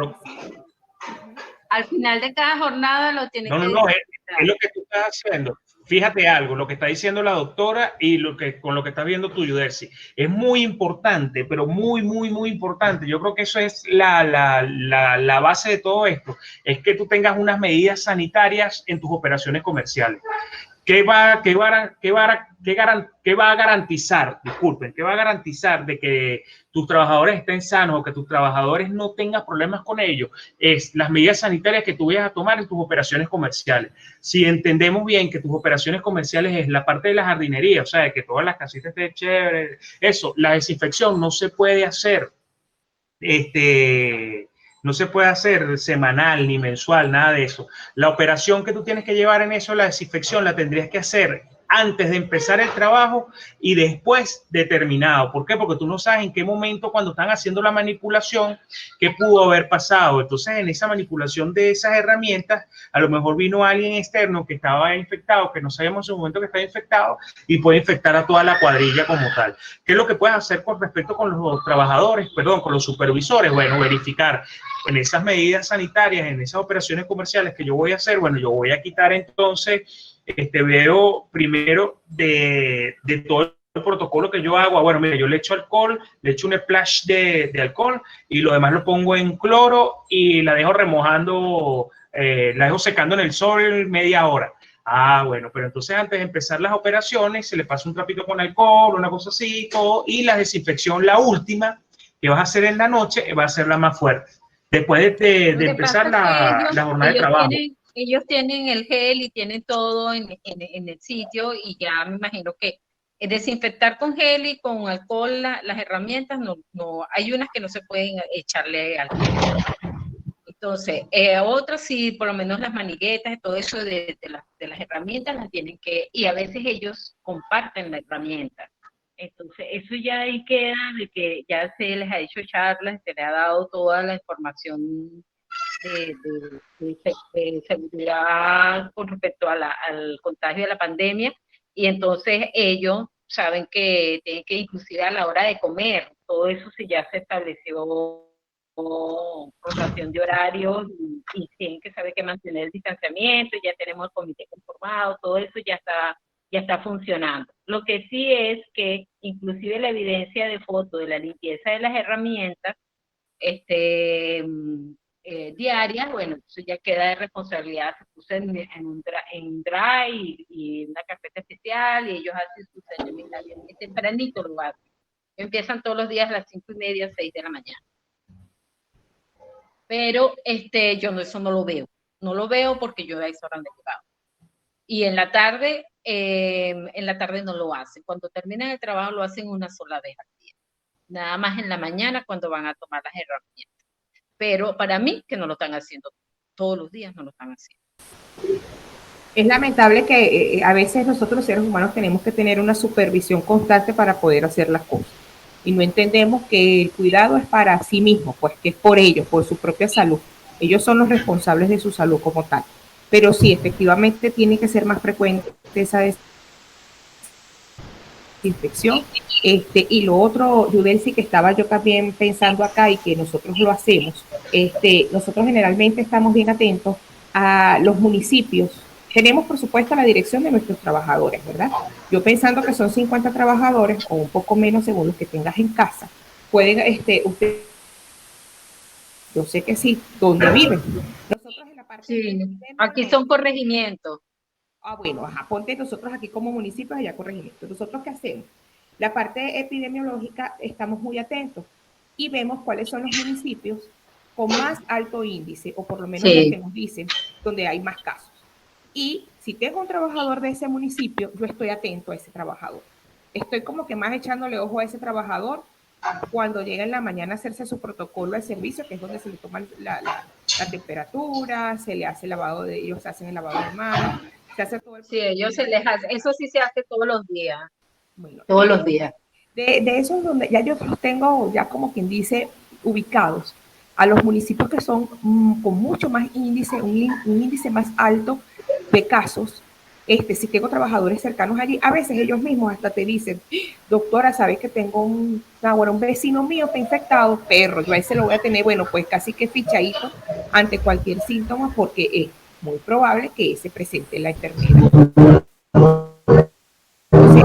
al final de cada jornada lo tienes que... No, es lo que tú estás haciendo. Fíjate algo, lo que está diciendo la doctora y con lo que estás viendo tú, Yodersi, es muy importante, pero muy, muy, muy importante. Yo creo que eso es la base de todo esto, es que tú tengas unas medidas sanitarias en tus operaciones comerciales. ¿Qué va a garantizar? Disculpen, ¿qué va a garantizar de que tus trabajadores estén sanos o que tus trabajadores no tengan problemas con ellos? Es las medidas sanitarias que tú vayas a tomar en tus operaciones comerciales. Si entendemos bien que tus operaciones comerciales es la parte de la jardinería, o sea, de que todas las casitas estén chéveres, eso, la desinfección no se puede hacer. No se puede hacer semanal ni mensual, nada de eso. La operación que tú tienes que llevar en eso, la desinfección, la tendrías que hacer antes de empezar el trabajo y después de terminado. ¿Por qué? Porque tú no sabes en qué momento, cuando están haciendo la manipulación, qué pudo haber pasado. Entonces, en esa manipulación de esas herramientas, a lo mejor vino alguien externo que estaba infectado, que no sabemos en el momento que está infectado, y puede infectar a toda la cuadrilla como tal. ¿Qué es lo que puedes hacer con respecto con los trabajadores, con los supervisores? Bueno, verificar en esas medidas sanitarias, en esas operaciones comerciales que yo voy a hacer. Bueno, yo voy a quitar entonces, veo primero de todo el protocolo que yo hago. Bueno, mira, yo le echo alcohol, le echo un splash de alcohol y lo demás lo pongo en cloro y la dejo remojando, la dejo secando en el sol media hora. Ah, bueno, pero entonces antes de empezar las operaciones se le pasa un trapito con alcohol, una cosa así, todo, y la desinfección, la última que vas a hacer en la noche, va a ser la más fuerte. Después de empezar la jornada de trabajo. Ellos tienen el gel y tienen todo en el sitio, y ya me imagino que desinfectar con gel y con alcohol las herramientas, no, hay unas que no se pueden echarle alcohol. Entonces, otras sí, por lo menos las maniguetas y todo eso de las herramientas las tienen que, y a veces ellos comparten la herramienta. Entonces, eso ya ahí queda de que ya se les ha hecho charlas, se les ha dado toda la información de seguridad con respecto al contagio de la pandemia, y entonces ellos saben que tienen que, inclusive a la hora de comer, todo eso sí ya se estableció rotación de horarios, y tienen que saber que mantener el distanciamiento, ya tenemos el comité conformado, todo eso ya está funcionando. Lo que sí es que inclusive la evidencia de foto de la limpieza de las herramientas diarias, bueno, eso ya queda de responsabilidad, se puso en Drive y en una carpeta especial y ellos hacen su seguimiento tempranito, lo hacen. Empiezan todos los días a las 5:30, 6 de la mañana. Pero yo no, eso no lo veo. No lo veo porque yo a esa hora no he llegado. Y en la tarde no lo hacen. Cuando terminan el trabajo lo hacen una sola vez al día. Nada más en la mañana cuando van a tomar las herramientas. Pero para mí que no lo están haciendo todos los días, no lo están haciendo. Es lamentable que a veces nosotros los seres humanos tenemos que tener una supervisión constante para poder hacer las cosas. Y no entendemos que el cuidado es para sí mismo, pues que es por ellos, por su propia salud. Ellos son los responsables de su salud como tal. Pero sí, efectivamente tiene que ser más frecuente esa desinfección. Y lo otro, Yudelsi, que estaba yo también pensando acá y que nosotros lo hacemos, nosotros generalmente estamos bien atentos a los municipios. Tenemos, por supuesto, la dirección de nuestros trabajadores, ¿verdad? Yo pensando que son 50 trabajadores o un poco menos según los que tengas en casa, pueden, usted, yo sé que sí, ¿dónde viven? Nosotros en la parte sí, aquí son corregimientos. Bueno, ponte nosotros aquí como municipios, allá corregimiento. ¿Nosotros qué hacemos? La parte epidemiológica estamos muy atentos y vemos cuáles son los municipios con más alto índice, o por lo menos los que nos dicen, donde hay más casos. Y si tengo un trabajador de ese municipio, yo estoy atento a ese trabajador. Estoy como que más echándole ojo a ese trabajador cuando llega en la mañana a hacerse su protocolo de servicio, que es donde se le toma la temperatura, se le hace el lavado de ellos, se hacen el lavado de manos, se hace todo el sí, ellos se les hace, eso sí se hace todos los días. Bueno, todos los días. De esos donde ya yo los tengo, ya como quien dice, ubicados a los municipios que son con mucho más índice, un índice más alto de casos. Si tengo trabajadores cercanos allí, a veces ellos mismos hasta te dicen, doctora, ¿sabes que tengo un vecino mío está infectado? Perro, yo a ese lo voy a tener, bueno, pues casi que fichadito ante cualquier síntoma porque es muy probable que se presente la enfermedad. Entonces,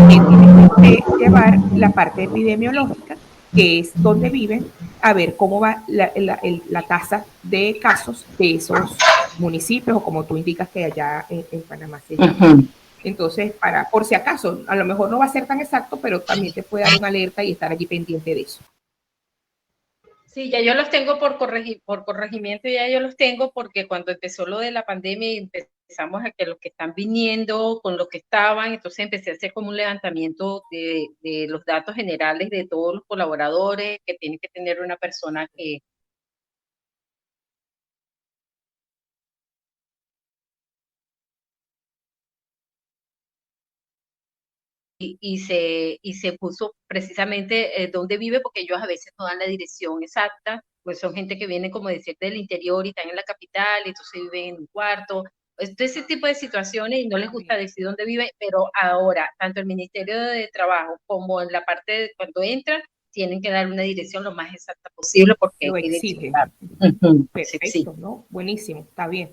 tiene que llevar la parte epidemiológica, que es donde viven, a ver cómo va la tasa de casos de esos municipios, o como tú indicas que allá en Panamá se llama. Entonces, por si acaso, a lo mejor no va a ser tan exacto, pero también te puede dar una alerta y estar allí pendiente de eso. Sí, ya yo los tengo por corregimiento, ya yo los tengo porque cuando empezó lo de la pandemia y empezamos a que los que están viniendo con los que estaban, entonces empecé a hacer como un levantamiento de los datos generales de todos los colaboradores que tiene que tener una persona que y se puso precisamente dónde vive, porque ellos a veces no dan la dirección exacta, pues son gente que viene, como decirte, del interior y están en la capital, y entonces viven en un cuarto, ese tipo de situaciones y no les gusta decir dónde vive, pero ahora, tanto el Ministerio de Trabajo como en la parte de cuando entran, tienen que dar una dirección lo más exacta posible porque lo exigen. Perfecto, sí. ¿no? Buenísimo, está bien,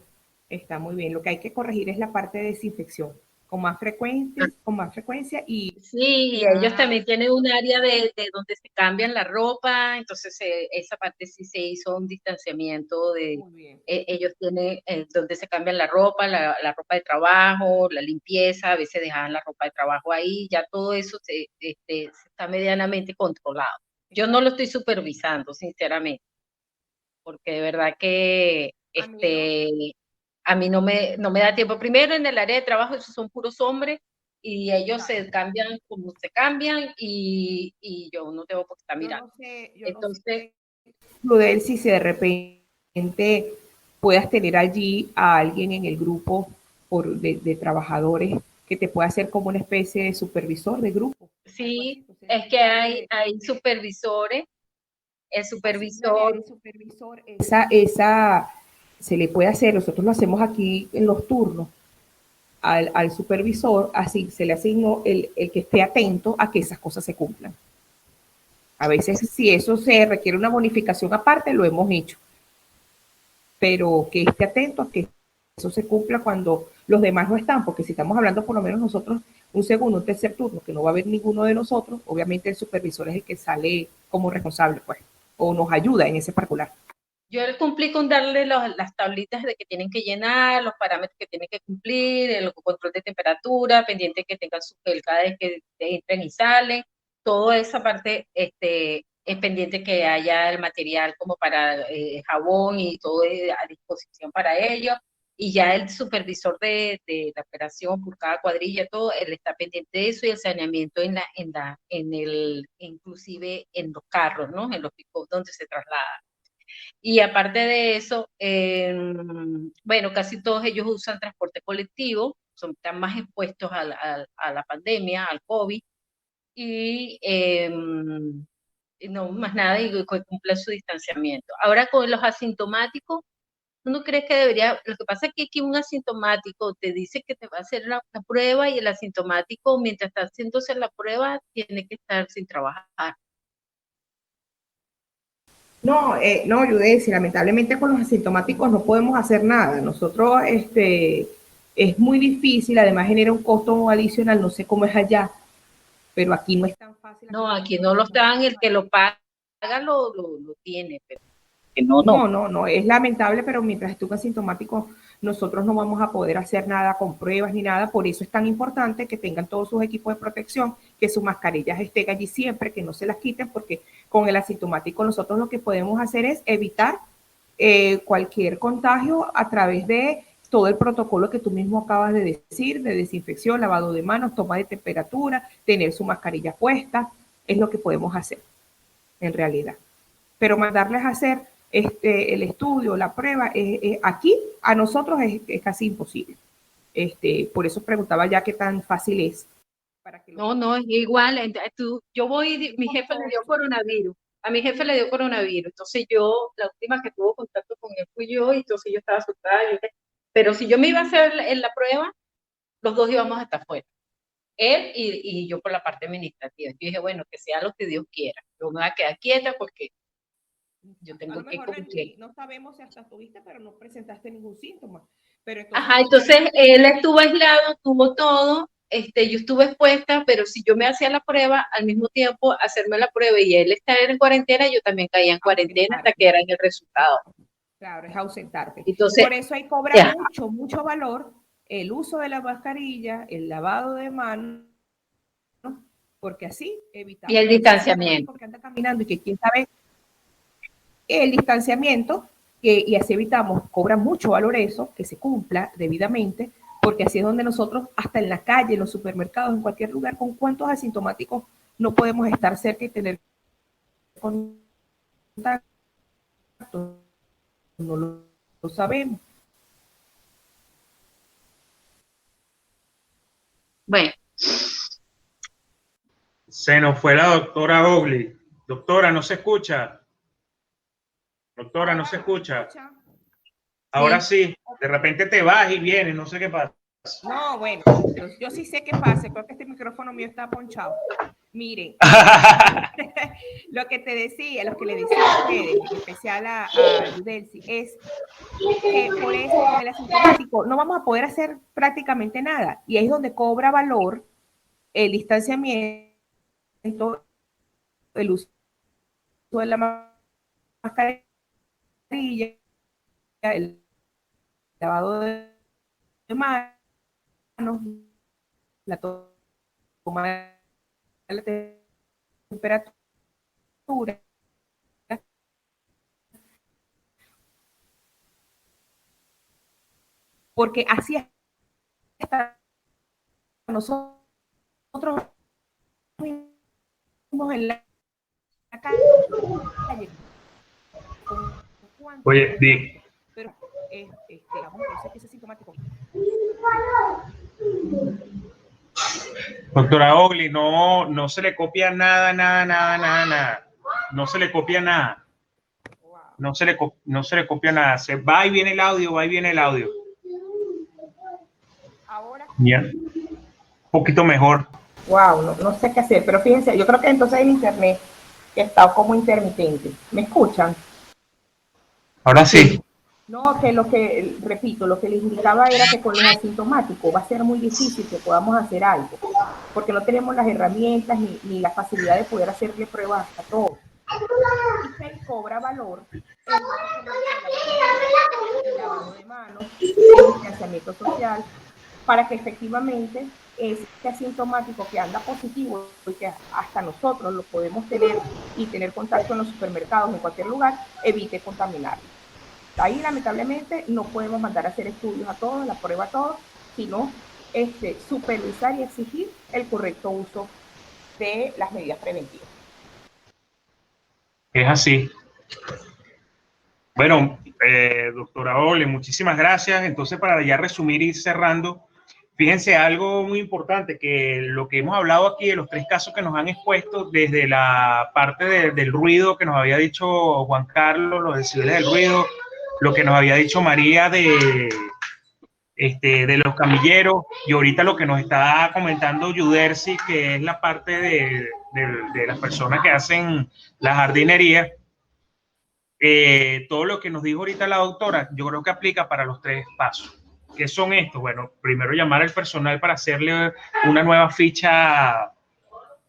está muy bien. Lo que hay que corregir es la parte de desinfección con más frecuencia y... Sí, y ellos también tienen un área de donde se cambian la ropa, entonces esa parte sí se hizo un distanciamiento ellos tienen donde se cambian la ropa de trabajo, la limpieza, a veces dejaban la ropa de trabajo ahí, ya todo eso se está medianamente controlado. Yo no lo estoy supervisando, sinceramente, porque de verdad que a mí no me da tiempo. Primero, en el área de trabajo, esos son puros hombres y ellos se cambian como se cambian y yo no tengo por qué estar mirando. Entonces, Yudelsi, si de repente puedas tener allí a alguien en el grupo de trabajadores que te pueda hacer como una especie de supervisor de grupo. Sí, es que hay supervisores. El supervisor. Esa se le puede hacer, nosotros lo hacemos aquí en los turnos, al supervisor, así se le asignó el que esté atento a que esas cosas se cumplan. A veces, si eso se requiere una bonificación aparte, lo hemos hecho. Pero que esté atento a que eso se cumpla cuando los demás no están, porque si estamos hablando por lo menos nosotros, un segundo, un tercer turno, que no va a haber ninguno de nosotros, obviamente el supervisor es el que sale como responsable, pues, o nos ayuda en ese particular. Yo cumplí con darle las tablitas de que tienen que llenar, los parámetros que tienen que cumplir, el control de temperatura, pendiente que tengan su gel cada vez que entren y salen, toda esa parte es pendiente que haya el material como para jabón y todo a disposición para ellos, y ya el supervisor de la operación por cada cuadrilla, todo, él está pendiente de eso, y el saneamiento inclusive en los carros, ¿no? En los pick-up donde se traslada. Y aparte de eso, bueno, casi todos ellos usan transporte colectivo, están más expuestos a la pandemia, al COVID, y no más nada, y cumplen su distanciamiento. Ahora, con los asintomáticos, ¿uno cree que debería? Lo que pasa es que aquí un asintomático te dice que te va a hacer la prueba, y el asintomático, mientras está haciéndose la prueba, tiene que estar sin trabajar. No, Yudecy, lamentablemente con los asintomáticos no podemos hacer nada. Nosotros, es muy difícil, además genera un costo adicional, no sé cómo es allá, pero aquí no es tan fácil. No, aquí no lo están, el que lo paga lo tiene, pero no, es lamentable, pero mientras esté un asintomático, nosotros no vamos a poder hacer nada con pruebas ni nada. Por eso es tan importante que tengan todos sus equipos de protección, que sus mascarillas estén allí siempre, que no se las quiten, porque con el asintomático nosotros lo que podemos hacer es evitar cualquier contagio a través de todo el protocolo que tú mismo acabas de decir, de desinfección, lavado de manos, toma de temperatura, tener su mascarilla puesta, es lo que podemos hacer en realidad. Pero mandarles a hacer el estudio, la prueba, aquí a nosotros es casi imposible. Por eso preguntaba ya qué tan fácil es. No, es igual. Yo voy, mi jefe le dio coronavirus. A mi jefe le dio coronavirus. Entonces yo, la última que tuvo contacto con él fui yo, y entonces yo estaba asustada. Pero si yo me iba a hacer la prueba, los dos íbamos a estar fuera. Él y yo por la parte administrativa. Yo dije, bueno, que sea lo que Dios quiera. Yo me voy a quedar quieta porque yo tengo que cumplir. No sabemos si hasta tuviste, pero no presentaste ningún síntoma. Pero entonces él estuvo aislado, tuvo todo, yo estuve expuesta, pero si yo me hacía la prueba, al mismo tiempo hacerme la prueba y él estar en cuarentena, yo también caía en cuarentena hasta que era el resultado. Claro, es ausentarte. Entonces, por eso ahí cobra mucho valor el uso de la mascarilla, el lavado de manos, porque así evitamos. Y el distanciamiento. Porque anda caminando y que quién sabe el distanciamiento, y así evitamos, cobra mucho valor eso, que se cumpla debidamente, porque así es donde nosotros, hasta en la calle, en los supermercados, en cualquier lugar, con cuántos asintomáticos no podemos estar cerca y tener contacto. No lo sabemos. Bueno. Se nos fue la doctora Ogli. Doctora, ¿no se escucha? Doctora, ¿no se escucha? Ahora sí, de repente te vas y vienes, no sé qué pasa. No, bueno, yo sí sé qué pasa, creo que este micrófono mío está ponchado. Miren, lo que te decía, lo que le decía a ustedes, en especial a Yudecy, es que por eso con el asintomático no vamos a poder hacer prácticamente nada, y ahí es donde cobra valor el distanciamiento, el uso de la mascarilla, el lavado de manos, la toma de la temperatura, porque así está nosotros mismos en la calle. Oye, pero digamos, entonces ese sintomático. Doctora Ogli, no se le copia nada. No se le copia nada. No se le copia nada. Se va y viene el audio, Ahora. Ya. Un poquito mejor. Wow, no sé qué hacer, pero fíjense, yo creo que entonces el internet está como intermitente. ¿Me escuchan? Ahora sí. No, que repito, lo que les indicaba era que con los asintomáticos va a ser muy difícil que podamos hacer algo, porque no tenemos las herramientas ni la facilidad de poder hacerle pruebas a todos. Y se cobra valor el lavado de manos, el distanciamiento social, para que efectivamente ese asintomático que anda positivo y que hasta nosotros lo podemos tener y tener contacto en los supermercados, en cualquier lugar, evite contaminar. Ahí lamentablemente no podemos mandar a hacer estudios a todos, la prueba a todos, sino supervisar y exigir el correcto uso de las medidas preventivas. Es así. Bueno, doctora Ole, muchísimas gracias. Entonces, para ya resumir y ir cerrando, fíjense algo muy importante, que lo que hemos hablado aquí de los 3 casos que nos han expuesto, desde la parte del ruido que nos había dicho Juan Carlos, los decibeles del ruido, lo que nos había dicho María de los camilleros, y ahorita lo que nos está comentando Yudersi, que es la parte de las personas que hacen la jardinería. Todo lo que nos dijo ahorita la doctora, yo creo que aplica para los 3 pasos. ¿Qué son estos? Bueno, primero llamar al personal para hacerle una nueva ficha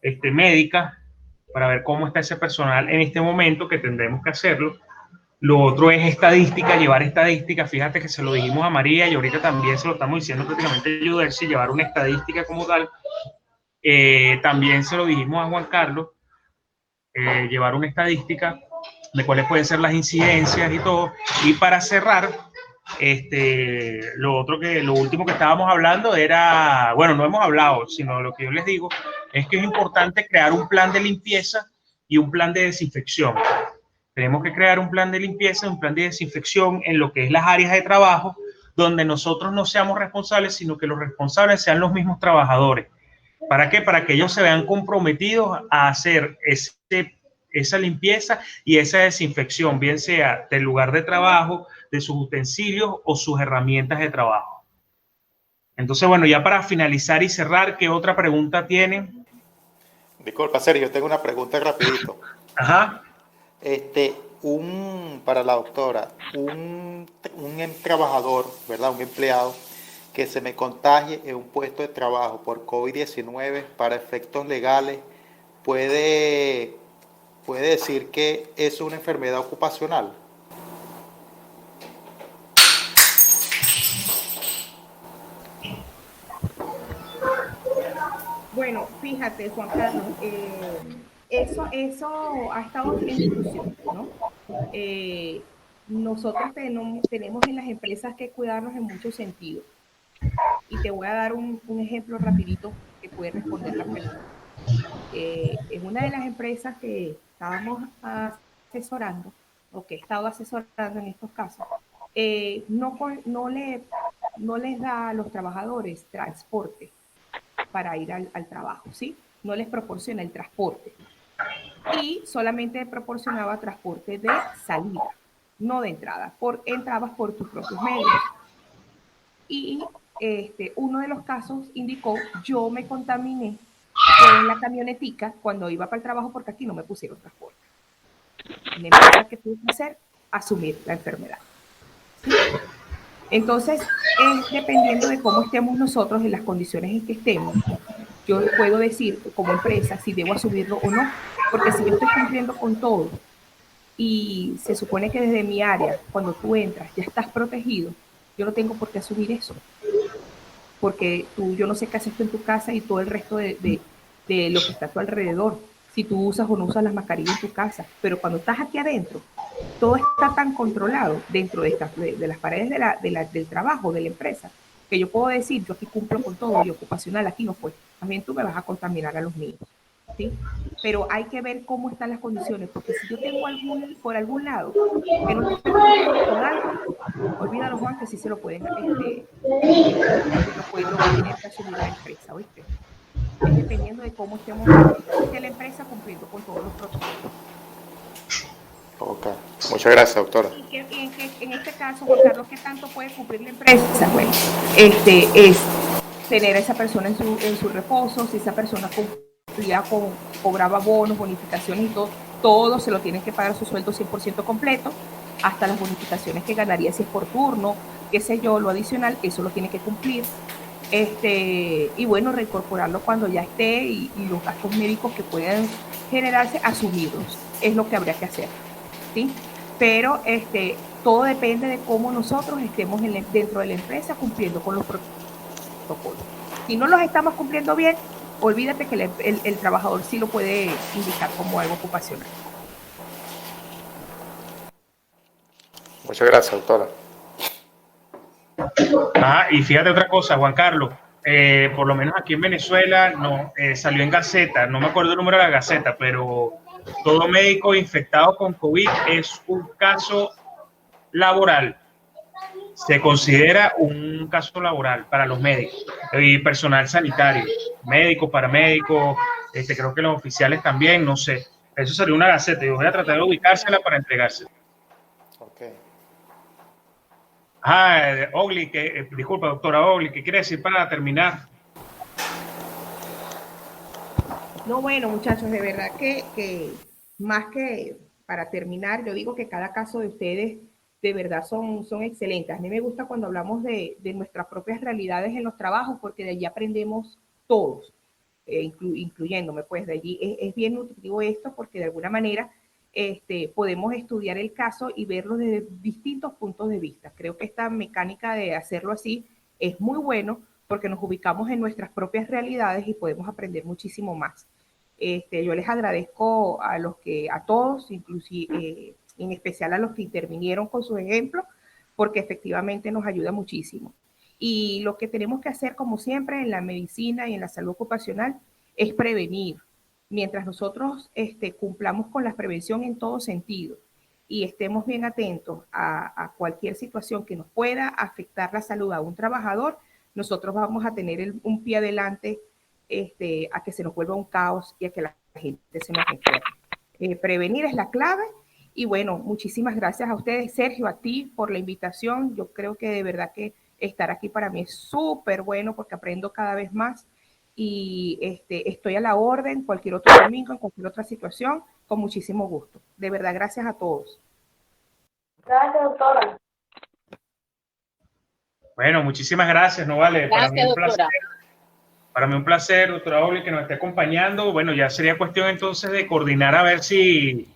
médica, para ver cómo está ese personal en este momento, que tendremos que hacerlo. Lo otro es estadística, llevar estadística. Fíjate que se lo dijimos a María y ahorita también se lo estamos diciendo prácticamente a Yudersi, llevar una estadística como tal. También se lo dijimos a Juan Carlos, llevar una estadística de cuáles pueden ser las incidencias y todo. Y para cerrar, lo último que estábamos hablando era, bueno, no hemos hablado, sino lo que yo les digo es que es importante crear un plan de limpieza y un plan de desinfección. Tenemos que crear un plan de limpieza y un plan de desinfección en lo que es las áreas de trabajo, donde nosotros no seamos responsables, sino que los responsables sean los mismos trabajadores. ¿Para qué? Para que ellos se vean comprometidos a hacer esa limpieza y esa desinfección, bien sea del lugar de trabajo, de sus utensilios o sus herramientas de trabajo. Entonces, bueno, ya para finalizar y cerrar, ¿qué otra pregunta tienen? Disculpa, Sergio, tengo una pregunta rapidito. Ajá. Para la doctora, un trabajador, ¿verdad? Un empleado que se me contagie en un puesto de trabajo por COVID-19 para efectos legales, puede decir que es una enfermedad ocupacional. Bueno, fíjate, Juan Carlos, eso ha estado en discusión, ¿no? Nosotros tenemos en las empresas que cuidarnos en muchos sentidos. Y te voy a dar un ejemplo rapidito que puede responder la pregunta. En una de las empresas que estábamos asesorando, o que he estado asesorando en estos casos, no les da a los trabajadores transporte para ir al trabajo, ¿sí? No les proporciona el transporte. Y solamente proporcionaba transporte de salida, no de entrada. Entrabas por tus propios medios. Y uno de los casos indicó, yo me contaminé en la camionetica cuando iba para el trabajo porque aquí no me pusieron transporte. La empresa que tuve que hacer, asumir la enfermedad. ¿Sí? Entonces, es dependiendo de cómo estemos nosotros, en las condiciones en que estemos, yo puedo decir como empresa si debo asumirlo o no, porque si yo estoy cumpliendo con todo y se supone que desde mi área, cuando tú entras, ya estás protegido, yo no tengo por qué asumir eso, porque yo no sé qué haces tú en tu casa y todo el resto de lo que está a tu alrededor, si tú usas o no usas las mascarillas en tu casa, pero cuando estás aquí adentro, todo está tan controlado dentro de las paredes del trabajo, de la empresa, que yo puedo decir, yo aquí cumplo con todo y ocupacional, aquí no fue, también tú me vas a contaminar a los míos, ¿sí? Pero hay que ver cómo están las condiciones, porque si yo tengo por algún lado que no te estoy con algo, olvídalo, Juan, que sí se lo pueden, lo tener que asumir la empresa, ¿oíste? Es dependiendo de cómo estemos de la empresa cumpliendo con todos los protocolos. Ok, muchas gracias, doctora. Y en este caso, Juan Carlos, ¿qué tanto puede cumplir la empresa? Bueno, es tener a esa persona en su reposo, si esa persona cobraba bonos, bonificaciones y todo se lo tienen que pagar su sueldo 100% completo, hasta las bonificaciones que ganaría si es por turno, qué sé yo, lo adicional, eso lo tiene que cumplir. Y bueno, reincorporarlo cuando ya esté y los gastos médicos que puedan generarse, asumirlos. Es lo que habría que hacer, ¿sí? Pero todo depende de cómo nosotros estemos dentro de la empresa cumpliendo con los protocolos. Si no los estamos cumpliendo bien, olvídate que el trabajador sí lo puede indicar como algo ocupacional. Muchas gracias, doctora. Y fíjate otra cosa, Juan Carlos, por lo menos aquí en Venezuela no salió en Gaceta, no me acuerdo el número de la Gaceta, pero todo médico infectado con COVID es un caso laboral. Se considera un caso laboral para los médicos y personal sanitario, médicos, paramédicos, creo que los oficiales también, no sé. Eso sería una Gaceta. Yo voy a tratar de ubicársela para entregársela. Okay. Ogli, disculpa, doctora Ogli, ¿qué quiere decir para terminar? No, bueno, muchachos, de verdad que más que para terminar, yo digo que cada caso de ustedes de verdad son excelentes. A mí me gusta cuando hablamos de nuestras propias realidades en los trabajos, porque de allí aprendemos todos, incluyéndome, pues de allí es bien nutritivo esto, porque de alguna manera podemos estudiar el caso y verlo desde distintos puntos de vista. Creo que esta mecánica de hacerlo así es muy bueno, porque nos ubicamos en nuestras propias realidades y podemos aprender muchísimo más. Yo les agradezco a todos, inclusive en especial a los que intervinieron con sus ejemplos, porque efectivamente nos ayuda muchísimo. Y lo que tenemos que hacer, como siempre, en la medicina y en la salud ocupacional, es prevenir. Mientras nosotros cumplamos con la prevención en todo sentido y estemos bien atentos a cualquier situación que nos pueda afectar la salud a un trabajador, nosotros vamos a tener un pie adelante a que se nos vuelva un caos y a que la gente se nos enferme. Prevenir es la clave. Y bueno, muchísimas gracias a ustedes, Sergio, a ti por la invitación. Yo creo que de verdad que estar aquí para mí es súper bueno porque aprendo cada vez más y estoy a la orden cualquier otro domingo, en cualquier otra situación, con muchísimo gusto. De verdad, gracias a todos. Gracias, doctora. Bueno, muchísimas gracias, no vale. Gracias, doctora. Para mí un placer, doctora Oli, que nos esté acompañando. Bueno, ya sería cuestión entonces de coordinar a ver si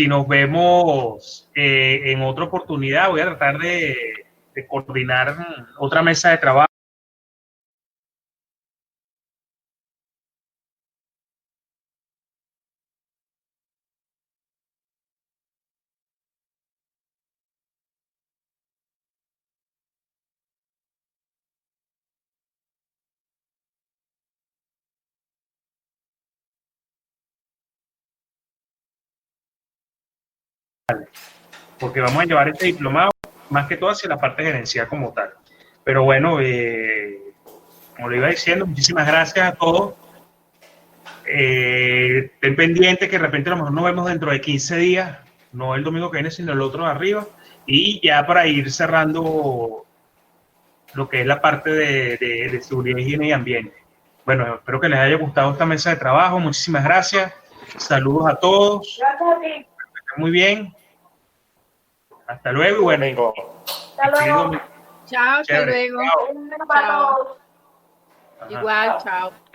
nos vemos en otra oportunidad. Voy a tratar de coordinar otra mesa de trabajo. Porque vamos a llevar este diplomado más que todo hacia la parte gerencial como tal. Pero bueno, como lo iba diciendo, muchísimas gracias a todos. Estén pendientes que de repente a lo mejor nos vemos dentro de 15 días, no el domingo que viene, sino el otro de arriba. Y ya para ir cerrando lo que es la parte de seguridad, higiene y ambiente. Bueno, espero que les haya gustado esta mesa de trabajo. Muchísimas gracias. Saludos a todos. Gracias a ti. Muy bien. Hasta luego y bueno. Hasta luego. Chao, hasta luego. Chao. Igual, chao.